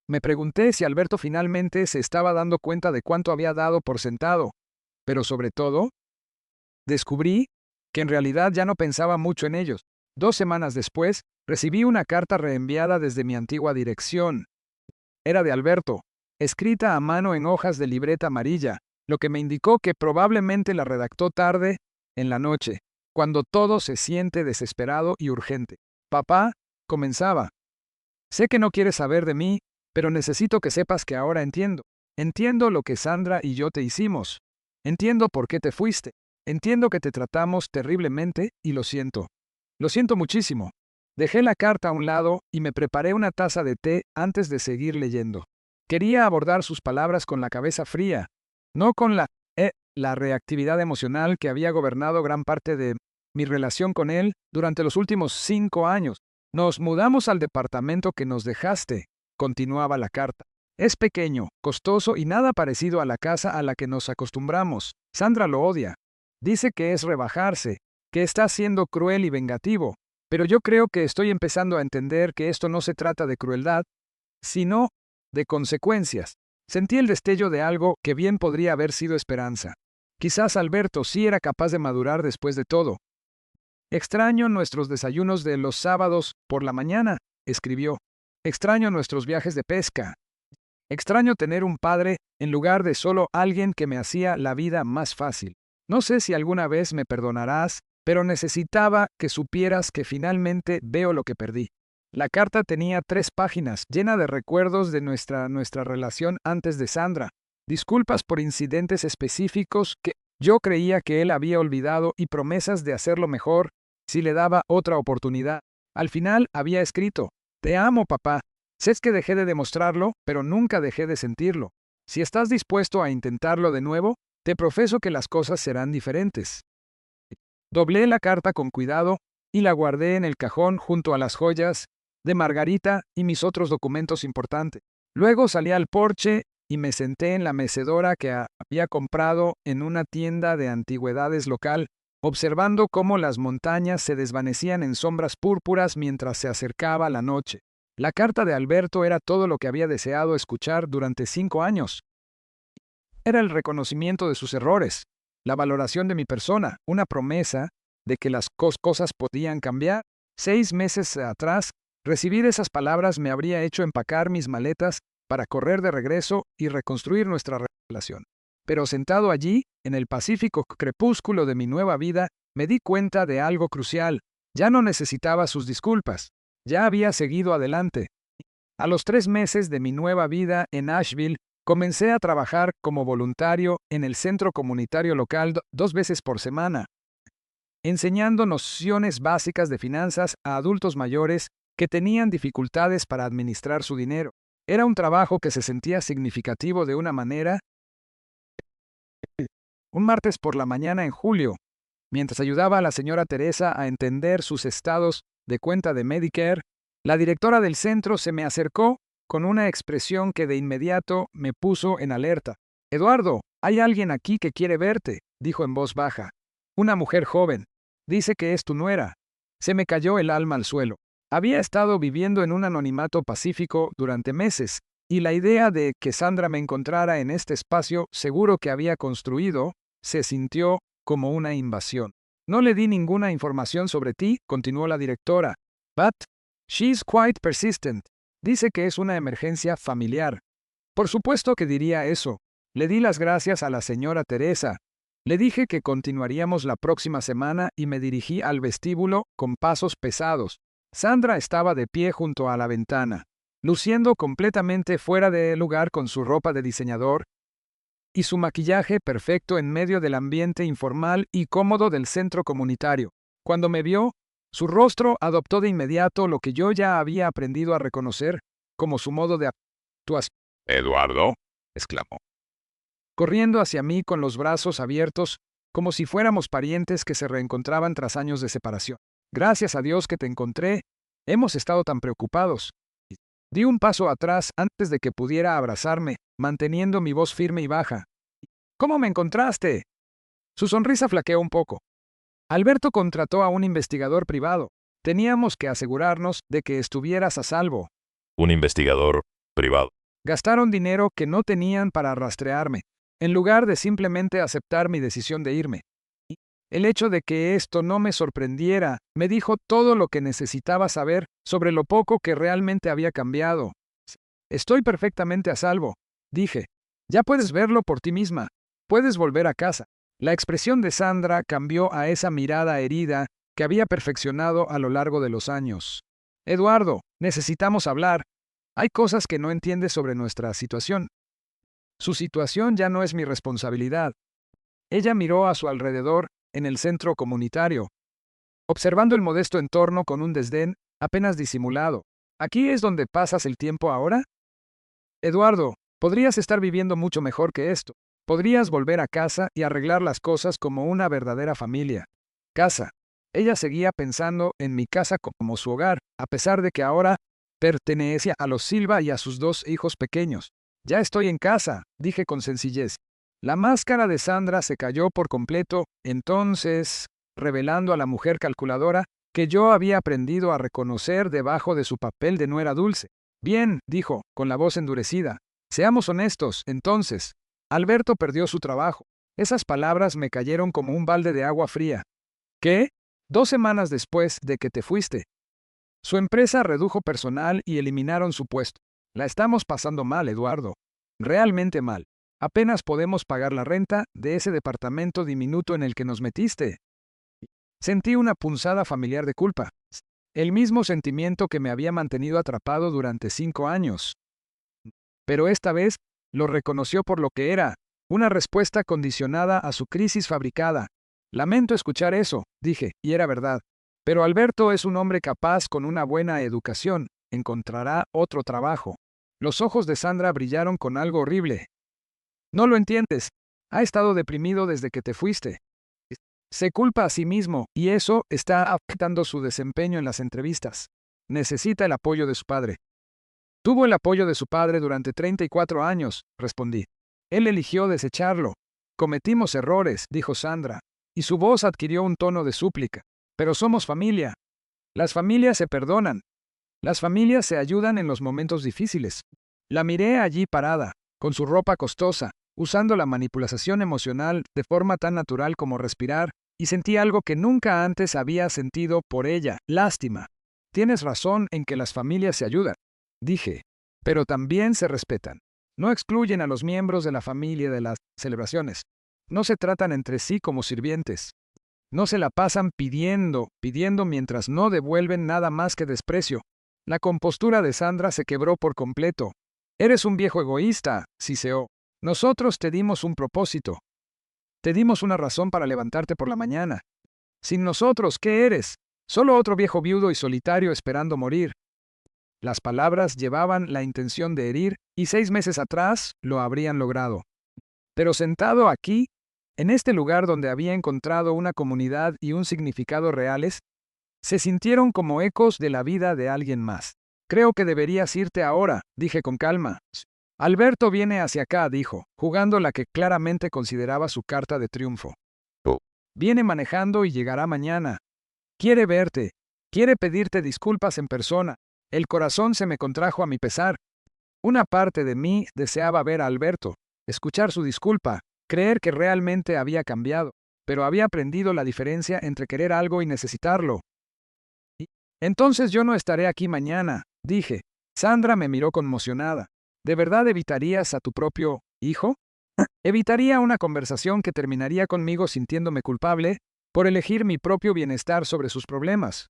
Me pregunté si Alberto finalmente se estaba dando cuenta de cuánto había dado por sentado. Pero sobre todo, descubrí que en realidad ya no pensaba mucho en ellos. 2 semanas después, recibí una carta reenviada desde mi antigua dirección. Era de Alberto, escrita a mano en hojas de libreta amarilla, lo que me indicó que probablemente la redactó tarde en la noche, cuando todo se siente desesperado y urgente. Papá, comenzaba. Sé que no quieres saber de mí, pero necesito que sepas que ahora entiendo. Entiendo lo que Sandra y yo te hicimos. Entiendo por qué te fuiste. Entiendo que te tratamos terriblemente y lo siento. Lo siento muchísimo. Dejé la carta a un lado y me preparé una taza de té antes de seguir leyendo. Quería abordar sus palabras con la cabeza fría, no con la reactividad emocional que había gobernado gran parte de mi relación con él durante los últimos 5 años. Nos mudamos al departamento que nos dejaste, continuaba la carta. Es pequeño, costoso y nada parecido a la casa a la que nos acostumbramos. Sandra lo odia. Dice que es rebajarse, que está siendo cruel y vengativo, pero yo creo que estoy empezando a entender que esto no se trata de crueldad, sino de consecuencias. Sentí el destello de algo que bien podría haber sido esperanza. Quizás Alberto sí era capaz de madurar después de todo. Extraño nuestros desayunos de los sábados por la mañana, escribió. Extraño nuestros viajes de pesca. Extraño tener un padre en lugar de solo alguien que me hacía la vida más fácil. No sé si alguna vez me perdonarás, pero necesitaba que supieras que finalmente veo lo que perdí. La carta tenía 3 páginas, llena de recuerdos de nuestra relación antes de Sandra. Disculpas por incidentes específicos que yo creía que él había olvidado y promesas de hacerlo mejor si le daba otra oportunidad. Al final había escrito: Te amo, papá. Sé que dejé de demostrarlo, pero nunca dejé de sentirlo. Si estás dispuesto a intentarlo de nuevo, te profeso que las cosas serán diferentes. Doblé la carta con cuidado y la guardé en el cajón junto a las joyas de Margarita y mis otros documentos importantes. Luego salí al porche y me senté en la mecedora que había comprado en una tienda de antigüedades local, observando cómo las montañas se desvanecían en sombras púrpuras mientras se acercaba la noche. La carta de Alberto era todo lo que había deseado escuchar durante 5 años. Era el reconocimiento de sus errores, la valoración de mi persona, una promesa de que las cosas podían cambiar. 6 meses atrás, recibir esas palabras me habría hecho empacar mis maletas para correr de regreso y reconstruir nuestra relación. Pero sentado allí, en el pacífico crepúsculo de mi nueva vida, me di cuenta de algo crucial. Ya no necesitaba sus disculpas. Ya había seguido adelante. A los 3 meses de mi nueva vida en Asheville, comencé a trabajar como voluntario en el centro comunitario local 2 veces por semana, enseñando nociones básicas de finanzas a adultos mayores que tenían dificultades para administrar su dinero. Era un trabajo que se sentía significativo de una manera. Un martes por la mañana en julio, mientras ayudaba a la señora Teresa a entender sus estados de cuenta de Medicare, la directora del centro se me acercó con una expresión que de inmediato me puso en alerta. Eduardo, hay alguien aquí que quiere verte, dijo en voz baja. Una mujer joven. Dice que es tu nuera. Se me cayó el alma al suelo. Había estado viviendo en un anonimato pacífico durante meses, y la idea de que Sandra me encontrara en este espacio seguro que había construido se sintió como una invasión. No le di ninguna información sobre ti, continuó la directora. But she's quite persistent. Dice que es una emergencia familiar. Por supuesto que diría eso. Le di las gracias a la señora Teresa. Le dije que continuaríamos la próxima semana y me dirigí al vestíbulo con pasos pesados. Sandra estaba de pie junto a la ventana, luciendo completamente fuera de lugar con su ropa de diseñador y su maquillaje perfecto en medio del ambiente informal y cómodo del centro comunitario. Cuando me vio, su rostro adoptó de inmediato lo que yo ya había aprendido a reconocer como su modo de actuación. Eduardo, exclamó. Corriendo hacia mí con los brazos abiertos, como si fuéramos parientes que se reencontraban tras años de separación. Gracias a Dios que te encontré. Hemos estado tan preocupados. Di un paso atrás antes de que pudiera abrazarme, manteniendo mi voz firme y baja. ¿Cómo me encontraste? Su sonrisa flaqueó un poco. Alberto contrató a un investigador privado. Teníamos que asegurarnos de que estuvieras a salvo. Un investigador privado. Gastaron dinero que no tenían para rastrearme, en lugar de simplemente aceptar mi decisión de irme. El hecho de que esto no me sorprendiera me dijo todo lo que necesitaba saber sobre lo poco que realmente había cambiado. Estoy perfectamente a salvo, dije. Ya puedes verlo por ti misma. Puedes volver a casa. La expresión de Sandra cambió a esa mirada herida que había perfeccionado a lo largo de los años. Eduardo, necesitamos hablar. Hay cosas que no entiendes sobre nuestra situación. Su situación ya no es mi responsabilidad. Ella miró a su alrededor, en el centro comunitario, observando el modesto entorno con un desdén apenas disimulado. ¿Aquí es donde pasas el tiempo ahora? Eduardo, podrías estar viviendo mucho mejor que esto. Podrías volver a casa y arreglar las cosas como una verdadera familia. Casa. Ella seguía pensando en mi casa como su hogar, a pesar de que ahora pertenecía a los Silva y a sus 2 hijos pequeños. Ya estoy en casa, dije con sencillez. La máscara de Sandra se cayó por completo, entonces, revelando a la mujer calculadora que yo había aprendido a reconocer debajo de su papel de nuera dulce. Bien, dijo, con la voz endurecida. Seamos honestos, entonces. Alberto perdió su trabajo. Esas palabras me cayeron como un balde de agua fría. ¿Qué? 2 semanas después de que te fuiste. Su empresa redujo personal y eliminaron su puesto. La estamos pasando mal, Eduardo. Realmente mal. Apenas podemos pagar la renta de ese departamento diminuto en el que nos metiste. Sentí una punzada familiar de culpa. El mismo sentimiento que me había mantenido atrapado durante 5 años. Pero esta vez lo reconoció por lo que era, una respuesta condicionada a su crisis fabricada. Lamento escuchar eso, dije, y era verdad. Pero Alberto es un hombre capaz con una buena educación, encontrará otro trabajo. Los ojos de Sandra brillaron con algo horrible. No lo entiendes. Ha estado deprimido desde que te fuiste. Se culpa a sí mismo, y eso está afectando su desempeño en las entrevistas. Necesita el apoyo de su padre. Tuvo el apoyo de su padre durante 34 años, respondí. Él eligió desecharlo. Cometimos errores, dijo Sandra, y su voz adquirió un tono de súplica. Pero somos familia. Las familias se perdonan. Las familias se ayudan en los momentos difíciles. La miré allí parada, con su ropa costosa, usando la manipulación emocional de forma tan natural como respirar, y sentí algo que nunca antes había sentido por ella, lástima. Tienes razón en que las familias se ayudan, dije, pero también se respetan. No excluyen a los miembros de la familia de las celebraciones. No se tratan entre sí como sirvientes. No se la pasan pidiendo mientras no devuelven nada más que desprecio. La compostura de Sandra se quebró por completo. Eres un viejo egoísta, siseó. Nosotros te dimos un propósito. Te dimos una razón para levantarte por la mañana. Sin nosotros, ¿qué eres? Solo otro viejo viudo y solitario esperando morir. Las palabras llevaban la intención de herir, y 6 meses atrás lo habrían logrado. Pero sentado aquí, en este lugar donde había encontrado una comunidad y un significado reales, se sintieron como ecos de la vida de alguien más. Creo que deberías irte ahora, dije con calma. Alberto viene hacia acá, dijo, jugando la que claramente consideraba su carta de triunfo. Oh. Viene manejando y llegará mañana. Quiere verte. Quiere pedirte disculpas en persona. El corazón se me contrajo a mi pesar. Una parte de mí deseaba ver a Alberto, escuchar su disculpa, creer que realmente había cambiado, pero había aprendido la diferencia entre querer algo y necesitarlo. Entonces yo no estaré aquí mañana, dije. Sandra me miró conmocionada. ¿De verdad evitarías a tu propio hijo? ¿Evitaría una conversación que terminaría conmigo sintiéndome culpable por elegir mi propio bienestar sobre sus problemas?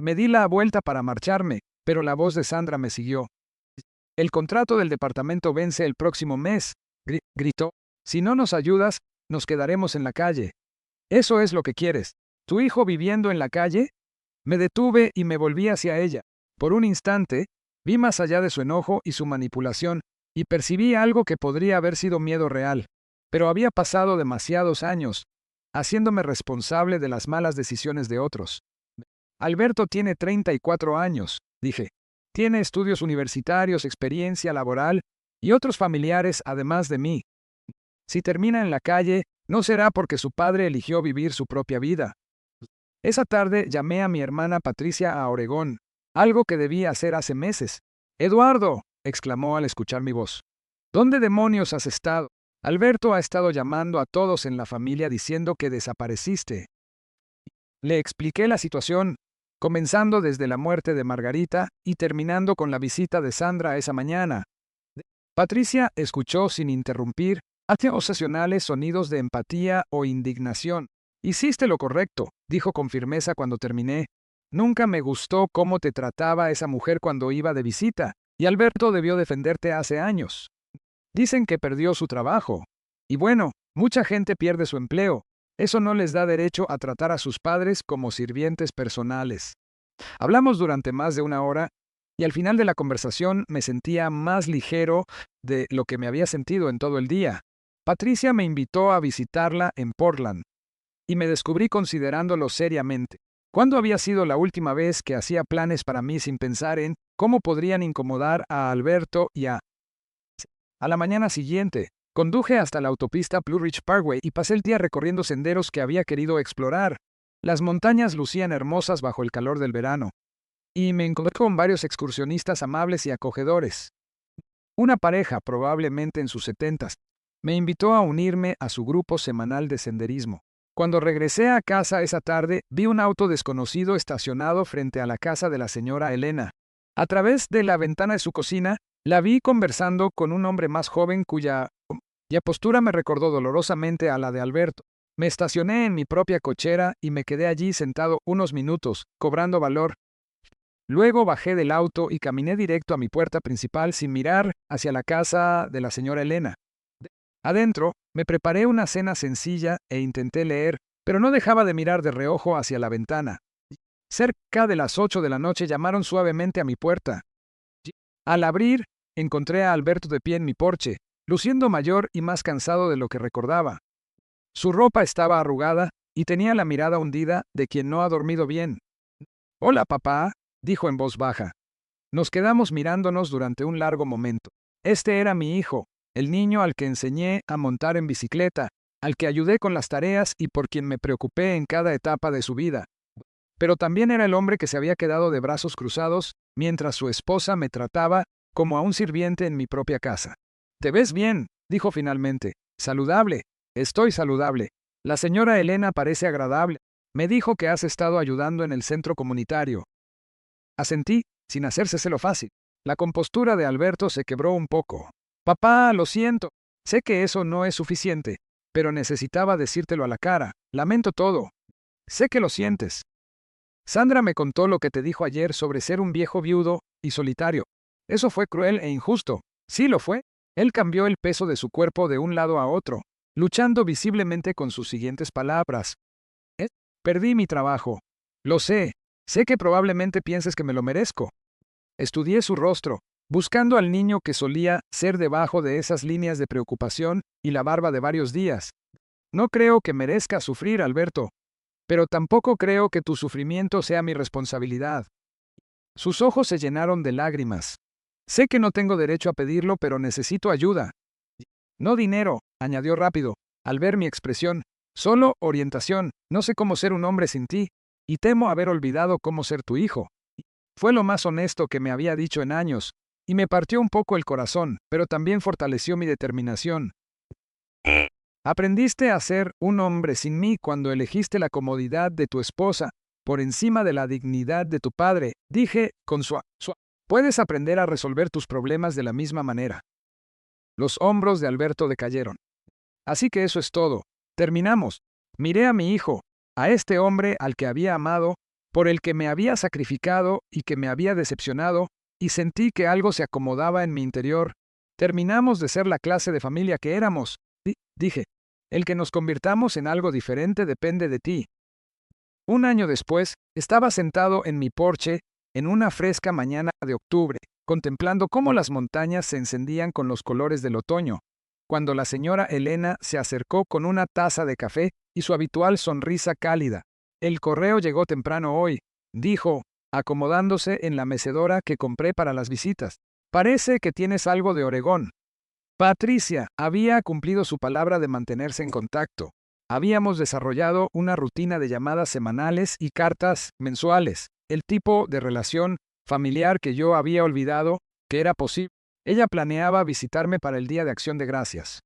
Me di la vuelta para marcharme, pero la voz de Sandra me siguió. El contrato del departamento vence el próximo mes, gritó. Si no nos ayudas, nos quedaremos en la calle. ¿Eso es lo que quieres? ¿Tu hijo viviendo en la calle? Me detuve y me volví hacia ella. Por un instante, vi más allá de su enojo y su manipulación, y percibí algo que podría haber sido miedo real. Pero había pasado demasiados años, haciéndome responsable de las malas decisiones de otros. Alberto tiene 34 años, dije. Tiene estudios universitarios, experiencia laboral y otros familiares además de mí. Si termina en la calle, no será porque su padre eligió vivir su propia vida. Esa tarde llamé a mi hermana Patricia a Oregón, algo que debía hacer hace meses. «Eduardo», exclamó al escuchar mi voz. «¿Dónde demonios has estado? Alberto ha estado llamando a todos en la familia diciendo que desapareciste». Le expliqué la situación, comenzando desde la muerte de Margarita y terminando con la visita de Sandra esa mañana. Patricia escuchó sin interrumpir, hacía ocasionales sonidos de empatía o indignación. «Hiciste lo correcto», dijo con firmeza cuando terminé. «Nunca me gustó cómo te trataba esa mujer cuando iba de visita, y Alberto debió defenderte hace años. Dicen que perdió su trabajo. Y bueno, mucha gente pierde su empleo. Eso no les da derecho a tratar a sus padres como sirvientes personales. Hablamos durante más de una hora y al final de la conversación me sentía más ligero de lo que me había sentido en todo el día. Patricia me invitó a visitarla en Portland y me descubrí considerándolo seriamente. ¿Cuándo había sido la última vez que hacía planes para mí sin pensar en cómo podrían incomodar a Alberto y a la mañana siguiente? Conduje hasta la autopista Blue Ridge Parkway y pasé el día recorriendo senderos que había querido explorar. Las montañas lucían hermosas bajo el calor del verano, y me encontré con varios excursionistas amables y acogedores. Una pareja, probablemente en sus setentas, me invitó a unirme a su grupo semanal de senderismo. Cuando regresé a casa esa tarde, vi un auto desconocido estacionado frente a la casa de la señora Elena. A través de la ventana de su cocina, la vi conversando con un hombre más joven cuya postura me recordó dolorosamente a la de Alberto. Me estacioné en mi propia cochera y me quedé allí sentado unos minutos, cobrando valor. Luego bajé del auto y caminé directo a mi puerta principal sin mirar hacia la casa de la señora Elena. Adentro, me preparé una cena sencilla e intenté leer, pero no dejaba de mirar de reojo hacia la ventana. Cerca de las 8 de la noche llamaron suavemente a mi puerta. Al abrir, encontré a Alberto de pie en mi porche, luciendo mayor y más cansado de lo que recordaba. Su ropa estaba arrugada y tenía la mirada hundida de quien no ha dormido bien. «Hola, papá», dijo en voz baja. Nos quedamos mirándonos durante un largo momento. Este era mi hijo, el niño al que enseñé a montar en bicicleta, al que ayudé con las tareas y por quien me preocupé en cada etapa de su vida. Pero también era el hombre que se había quedado de brazos cruzados mientras su esposa me trataba como a un sirviente en mi propia casa. «Te ves bien», dijo finalmente. «Saludable. Estoy saludable. La señora Elena parece agradable. Me dijo que has estado ayudando en el centro comunitario». Asentí, sin hacérselo fácil. La compostura de Alberto se quebró un poco. «Papá, lo siento. Sé que eso no es suficiente, pero necesitaba decírtelo a la cara. Lamento todo. Sé que lo sientes. Sandra me contó lo que te dijo ayer sobre ser un viejo viudo y solitario. Eso fue cruel e injusto. Sí lo fue. Él cambió el peso de su cuerpo de un lado a otro, luchando visiblemente con sus siguientes palabras. Perdí mi trabajo. Lo sé. Sé que probablemente pienses que me lo merezco. Estudié su rostro, buscando al niño que solía ser debajo de esas líneas de preocupación y la barba de varios días. No creo que merezca sufrir, Alberto, pero tampoco creo que tu sufrimiento sea mi responsabilidad. Sus ojos se llenaron de lágrimas. Sé que no tengo derecho a pedirlo, pero necesito ayuda. No dinero, añadió rápido, al ver mi expresión. Solo orientación. No sé cómo ser un hombre sin ti, y temo haber olvidado cómo ser tu hijo. Fue lo más honesto que me había dicho en años, y me partió un poco el corazón, pero también fortaleció mi determinación. Aprendiste a ser un hombre sin mí cuando elegiste la comodidad de tu esposa por encima de la dignidad de tu padre, dije con Puedes aprender a resolver tus problemas de la misma manera. Los hombros de Alberto decayeron. Así que eso es todo. Terminamos. Miré a mi hijo, a este hombre al que había amado, por el que me había sacrificado y que me había decepcionado, y sentí que algo se acomodaba en mi interior. Terminamos de ser la clase de familia que éramos. Dije, el que nos convirtamos en algo diferente depende de ti. Un año después, estaba sentado en mi porche, en una fresca mañana de octubre, contemplando cómo las montañas se encendían con los colores del otoño, cuando la señora Elena se acercó con una taza de café y su habitual sonrisa cálida. «El correo llegó temprano hoy», dijo, acomodándose en la mecedora que compré para las visitas. «Parece que tienes algo de Oregón». Patricia había cumplido su palabra de mantenerse en contacto. Habíamos desarrollado una rutina de llamadas semanales y cartas mensuales, el tipo de relación familiar que yo había olvidado que era posible. Ella planeaba visitarme para el Día de Acción de Gracias.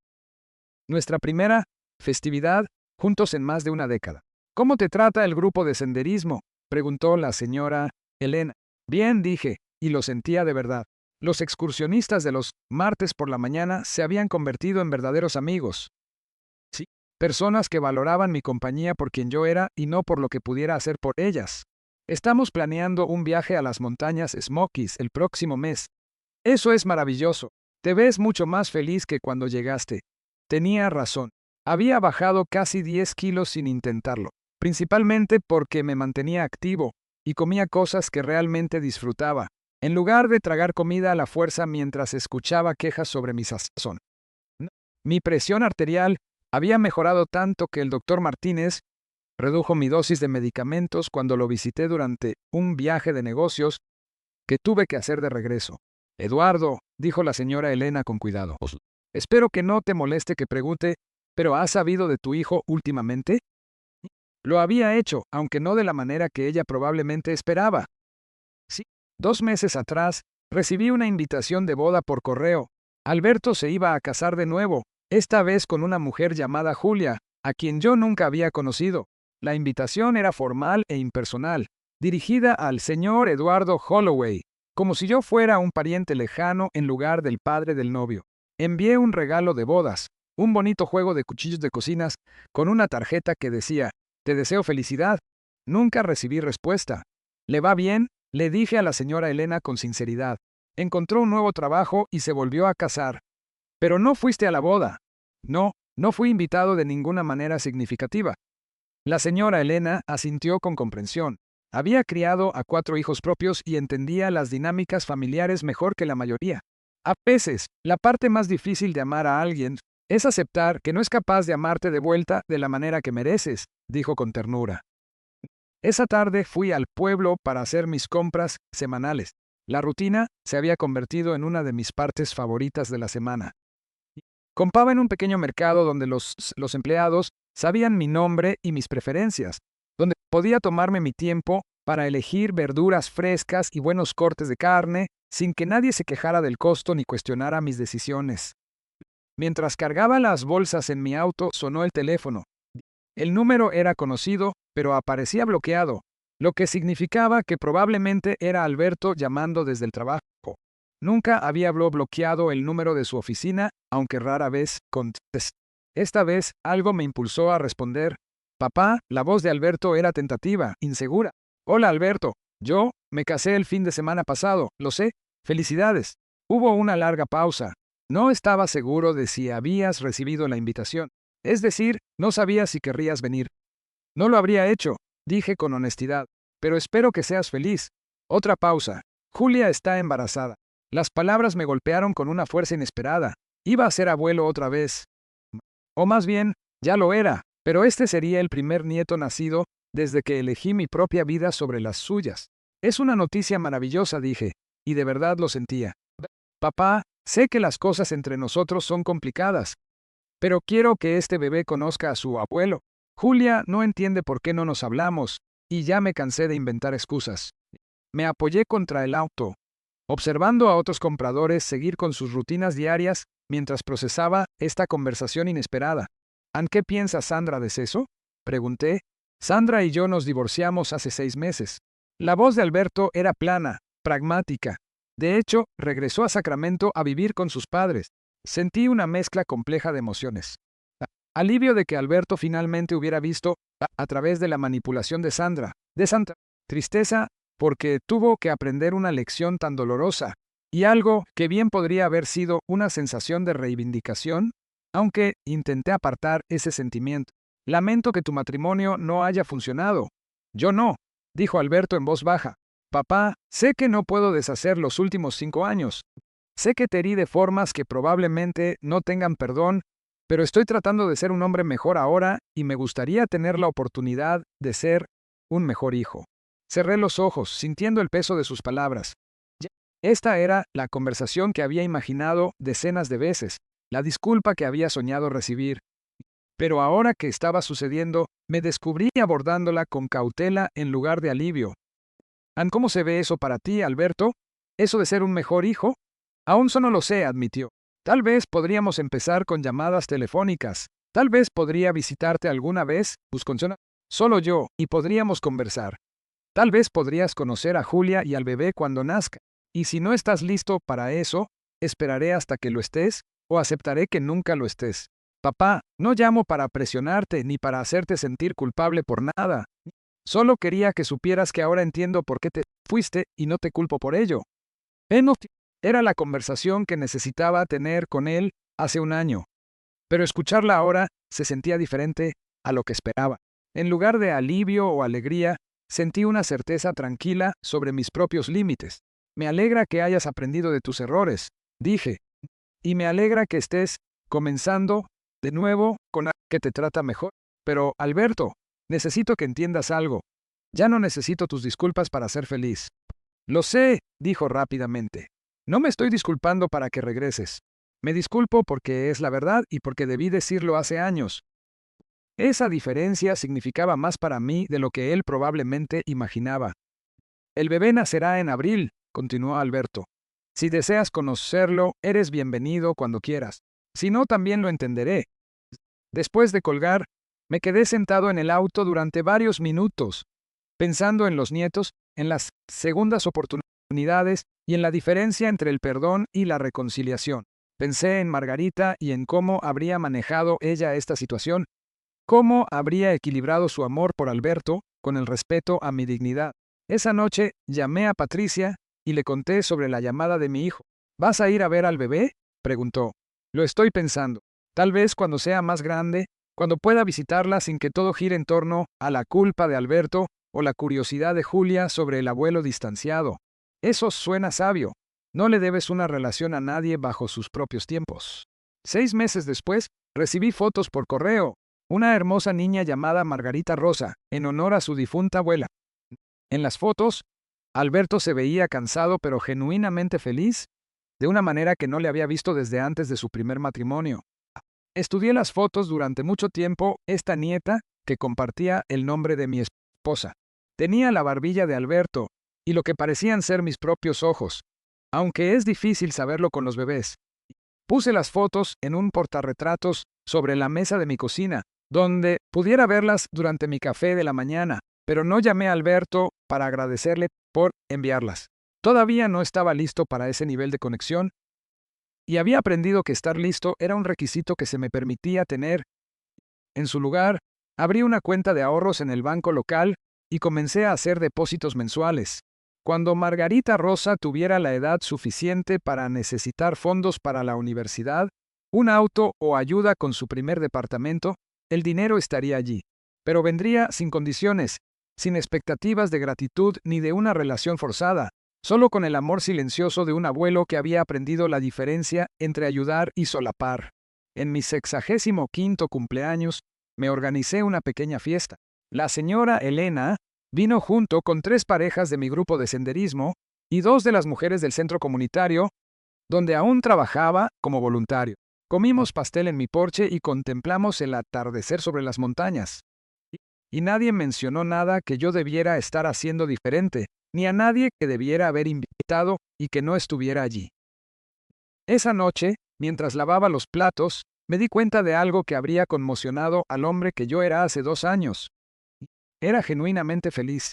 Nuestra primera festividad juntos en más de una década. «¿Cómo te trata el grupo de senderismo?», preguntó la señora Elena. «Bien», dije, y lo sentía de verdad. Los excursionistas de los martes por la mañana se habían convertido en verdaderos amigos. Sí, personas que valoraban mi compañía por quien yo era y no por lo que pudiera hacer por ellas. Estamos planeando un viaje a las montañas Smokies el próximo mes. Eso es maravilloso. Te ves mucho más feliz que cuando llegaste. Tenía razón. Había bajado casi 10 kilos sin intentarlo, principalmente porque me mantenía activo y comía cosas que realmente disfrutaba, en lugar de tragar comida a la fuerza mientras escuchaba quejas sobre mi sazón. Mi presión arterial había mejorado tanto que el doctor Martínez redujo mi dosis de medicamentos cuando lo visité durante un viaje de negocios que tuve que hacer de regreso. Eduardo, dijo la señora Elena con cuidado. Espero que no te moleste que pregunte, ¿pero has sabido de tu hijo últimamente? Lo había hecho, aunque no de la manera que ella probablemente esperaba. Sí, 2 meses atrás, recibí una invitación de boda por correo. Alberto se iba a casar de nuevo, esta vez con una mujer llamada Julia, a quien yo nunca había conocido. La invitación era formal e impersonal, dirigida al señor Eduardo Holloway, como si yo fuera un pariente lejano en lugar del padre del novio. Envié un regalo de bodas, un bonito juego de cuchillos de cocinas, con una tarjeta que decía, «Te deseo felicidad». Nunca recibí respuesta. «¿Le va bien?», le dije a la señora Elena con sinceridad. Encontró un nuevo trabajo y se volvió a casar. «Pero no fuiste a la boda». «No, no fui invitado de ninguna manera significativa». La señora Elena asintió con comprensión. Había criado a 4 hijos propios y entendía las dinámicas familiares mejor que la mayoría. A veces, la parte más difícil de amar a alguien es aceptar que no es capaz de amarte de vuelta de la manera que mereces, dijo con ternura. Esa tarde fui al pueblo para hacer mis compras semanales. La rutina se había convertido en una de mis partes favoritas de la semana. Compraba en un pequeño mercado donde los empleados sabían mi nombre y mis preferencias, donde podía tomarme mi tiempo para elegir verduras frescas y buenos cortes de carne, sin que nadie se quejara del costo ni cuestionara mis decisiones. Mientras cargaba las bolsas en mi auto, sonó el teléfono. El número era conocido, pero aparecía bloqueado, lo que significaba que probablemente era Alberto llamando desde el trabajo. Nunca había bloqueado el número de su oficina, aunque rara vez contesté. Esta vez algo me impulsó a responder. «Papá», la voz de Alberto era tentativa, insegura. «Hola, Alberto. Yo me casé el fin de semana pasado, lo sé. Felicidades». Hubo una larga pausa. No estaba seguro de si habías recibido la invitación. Es decir, no sabía si querrías venir. «No lo habría hecho», dije con honestidad, «pero espero que seas feliz». Otra pausa. «Julia está embarazada». Las palabras me golpearon con una fuerza inesperada. Iba a ser abuelo otra vez. O más bien, ya lo era, pero este sería el primer nieto nacido desde que elegí mi propia vida sobre las suyas. Es una noticia maravillosa, dije, y de verdad lo sentía. «Papá, sé que las cosas entre nosotros son complicadas, pero quiero que este bebé conozca a su abuelo. Julia no entiende por qué no nos hablamos, y ya me cansé de inventar excusas». Me apoyé contra el auto, observando a otros compradores seguir con sus rutinas diarias mientras procesaba esta conversación inesperada. «¿En qué piensa Sandra de eso?», pregunté. «Sandra y yo nos divorciamos hace 6 meses». La voz de Alberto era plana, pragmática. De hecho, regresó a Sacramento a vivir con sus padres. Sentí una mezcla compleja de emociones. Alivio de que Alberto finalmente hubiera visto a través de la manipulación de Sandra. Tristeza porque tuvo que aprender una lección tan dolorosa, y algo que bien podría haber sido una sensación de reivindicación, aunque intenté apartar ese sentimiento. «Lamento que tu matrimonio no haya funcionado». «Yo no», dijo Alberto en voz baja. «Papá, sé que no puedo deshacer los últimos 5 años. Sé que te herí de formas que probablemente no tengan perdón, pero estoy tratando de ser un hombre mejor ahora y me gustaría tener la oportunidad de ser un mejor hijo». Cerré los ojos, sintiendo el peso de sus palabras. Esta era la conversación que había imaginado decenas de veces, la disculpa que había soñado recibir. Pero ahora que estaba sucediendo, me descubrí abordándola con cautela en lugar de alivio. «¿Cómo se ve eso para ti, Alberto? ¿Eso de ser un mejor hijo?» «Aún no lo sé», admitió. «Tal vez podríamos empezar con llamadas telefónicas. Tal vez podría visitarte alguna vez, solo yo, y podríamos conversar. Tal vez podrías conocer a Julia y al bebé cuando nazca. Y si no estás listo para eso, esperaré hasta que lo estés, o aceptaré que nunca lo estés. Papá, no llamo para presionarte ni para hacerte sentir culpable por nada. Solo quería que supieras que ahora entiendo por qué te fuiste y no te culpo por ello». Era la conversación que necesitaba tener con él hace un año. Pero escucharla ahora se sentía diferente a lo que esperaba. En lugar de alivio o alegría, sentí una certeza tranquila sobre mis propios límites. Me alegra que hayas aprendido de tus errores, dije, y me alegra que estés comenzando de nuevo con alguien que te trata mejor. Pero, Alberto, necesito que entiendas algo. Ya no necesito tus disculpas para ser feliz. Lo sé, dijo rápidamente. No me estoy disculpando para que regreses. Me disculpo porque es la verdad y porque debí decirlo hace años. Esa diferencia significaba más para mí de lo que él probablemente imaginaba. El bebé nacerá en abril, continuó Alberto. Si deseas conocerlo, eres bienvenido cuando quieras. Si no, también lo entenderé. Después de colgar, me quedé sentado en el auto durante varios minutos, pensando en los nietos, en las segundas oportunidades y en la diferencia entre el perdón y la reconciliación. Pensé en Margarita y en cómo habría manejado ella esta situación, cómo habría equilibrado su amor por Alberto con el respeto a mi dignidad. Esa noche llamé a Patricia y le conté sobre la llamada de mi hijo. ¿Vas a ir a ver al bebé?, preguntó. Lo estoy pensando. Tal vez cuando sea más grande, cuando pueda visitarla sin que todo gire en torno a la culpa de Alberto o la curiosidad de Julia sobre el abuelo distanciado. Eso suena sabio. No le debes una relación a nadie bajo sus propios tiempos. 6 meses después, recibí fotos por correo. Una hermosa niña llamada Margarita Rosa, en honor a su difunta abuela. En las fotos, Alberto se veía cansado pero genuinamente feliz, de una manera que no le había visto desde antes de su primer matrimonio. Estudié las fotos durante mucho tiempo. Esta nieta, que compartía el nombre de mi esposa, tenía la barbilla de Alberto y lo que parecían ser mis propios ojos, aunque es difícil saberlo con los bebés. Puse las fotos en un portarretratos sobre la mesa de mi cocina, donde pudiera verlas durante mi café de la mañana, pero no llamé a Alberto para agradecerle por enviarlas. Todavía no estaba listo para ese nivel de conexión, y había aprendido que estar listo era un requisito que se me permitía tener. En su lugar, abrí una cuenta de ahorros en el banco local y comencé a hacer depósitos mensuales. Cuando Margarita Rosa tuviera la edad suficiente para necesitar fondos para la universidad, un auto o ayuda con su primer departamento, el dinero estaría allí. Pero vendría sin condiciones, sin expectativas de gratitud ni de una relación forzada, solo con el amor silencioso de un abuelo que había aprendido la diferencia entre ayudar y solapar. En mi 65º cumpleaños, me organicé una pequeña fiesta. La señora Elena vino junto con 3 parejas de mi grupo de senderismo y 2 de las mujeres del centro comunitario, donde aún trabajaba como voluntario. Comimos pastel en mi porche y contemplamos el atardecer sobre las montañas. Y nadie mencionó nada que yo debiera estar haciendo diferente, ni a nadie que debiera haber invitado y que no estuviera allí. Esa noche, mientras lavaba los platos, me di cuenta de algo que habría conmocionado al hombre que yo era hace 2 años. Era genuinamente feliz.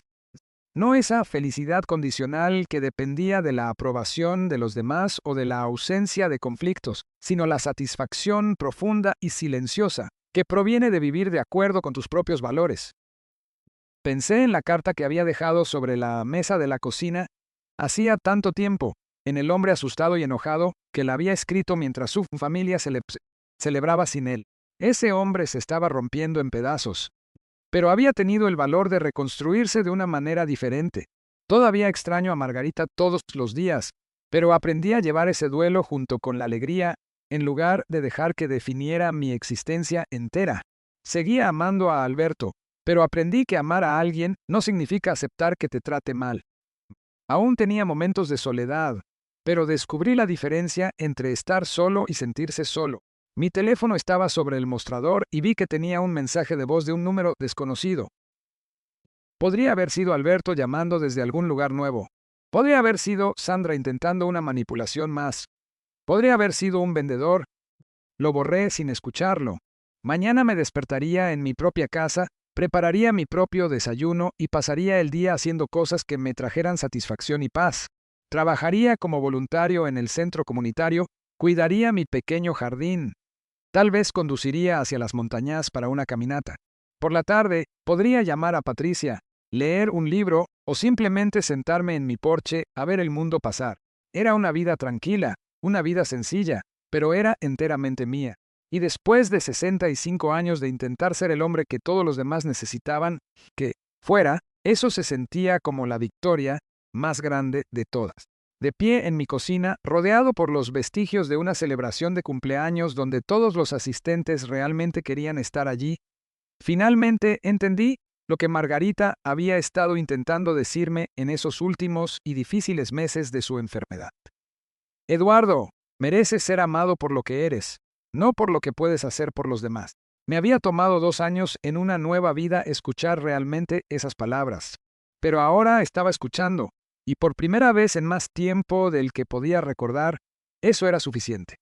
No esa felicidad condicional que dependía de la aprobación de los demás o de la ausencia de conflictos, sino la satisfacción profunda y silenciosa que proviene de vivir de acuerdo con tus propios valores. Pensé en la carta que había dejado sobre la mesa de la cocina hacía tanto tiempo, en el hombre asustado y enojado que la había escrito mientras su familia celebraba sin él. Ese hombre se estaba rompiendo en pedazos, pero había tenido el valor de reconstruirse de una manera diferente. Todavía extraño a Margarita todos los días, pero aprendí a llevar ese duelo junto con la alegría, en lugar de dejar que definiera mi existencia entera. Seguía amando a Alberto, pero aprendí que amar a alguien no significa aceptar que te trate mal. Aún tenía momentos de soledad, pero descubrí la diferencia entre estar solo y sentirse solo. Mi teléfono estaba sobre el mostrador y vi que tenía un mensaje de voz de un número desconocido. Podría haber sido Alberto llamando desde algún lugar nuevo. Podría haber sido Sandra intentando una manipulación más. Podría haber sido un vendedor. Lo borré sin escucharlo. Mañana me despertaría en mi propia casa, prepararía mi propio desayuno y pasaría el día haciendo cosas que me trajeran satisfacción y paz. Trabajaría como voluntario en el centro comunitario, cuidaría mi pequeño jardín. Tal vez conduciría hacia las montañas para una caminata. Por la tarde, podría llamar a Patricia, leer un libro o simplemente sentarme en mi porche a ver el mundo pasar. Era una vida tranquila, una vida sencilla, pero era enteramente mía. Y después de 65 años de intentar ser el hombre que todos los demás necesitaban que fuera, eso se sentía como la victoria más grande de todas. De pie en mi cocina, rodeado por los vestigios de una celebración de cumpleaños donde todos los asistentes realmente querían estar allí, finalmente entendí lo que Margarita había estado intentando decirme en esos últimos y difíciles meses de su enfermedad. Eduardo, mereces ser amado por lo que eres, no por lo que puedes hacer por los demás. Me había tomado 2 años en una nueva vida escuchar realmente esas palabras, pero ahora estaba escuchando, y por primera vez en más tiempo del que podía recordar, eso era suficiente.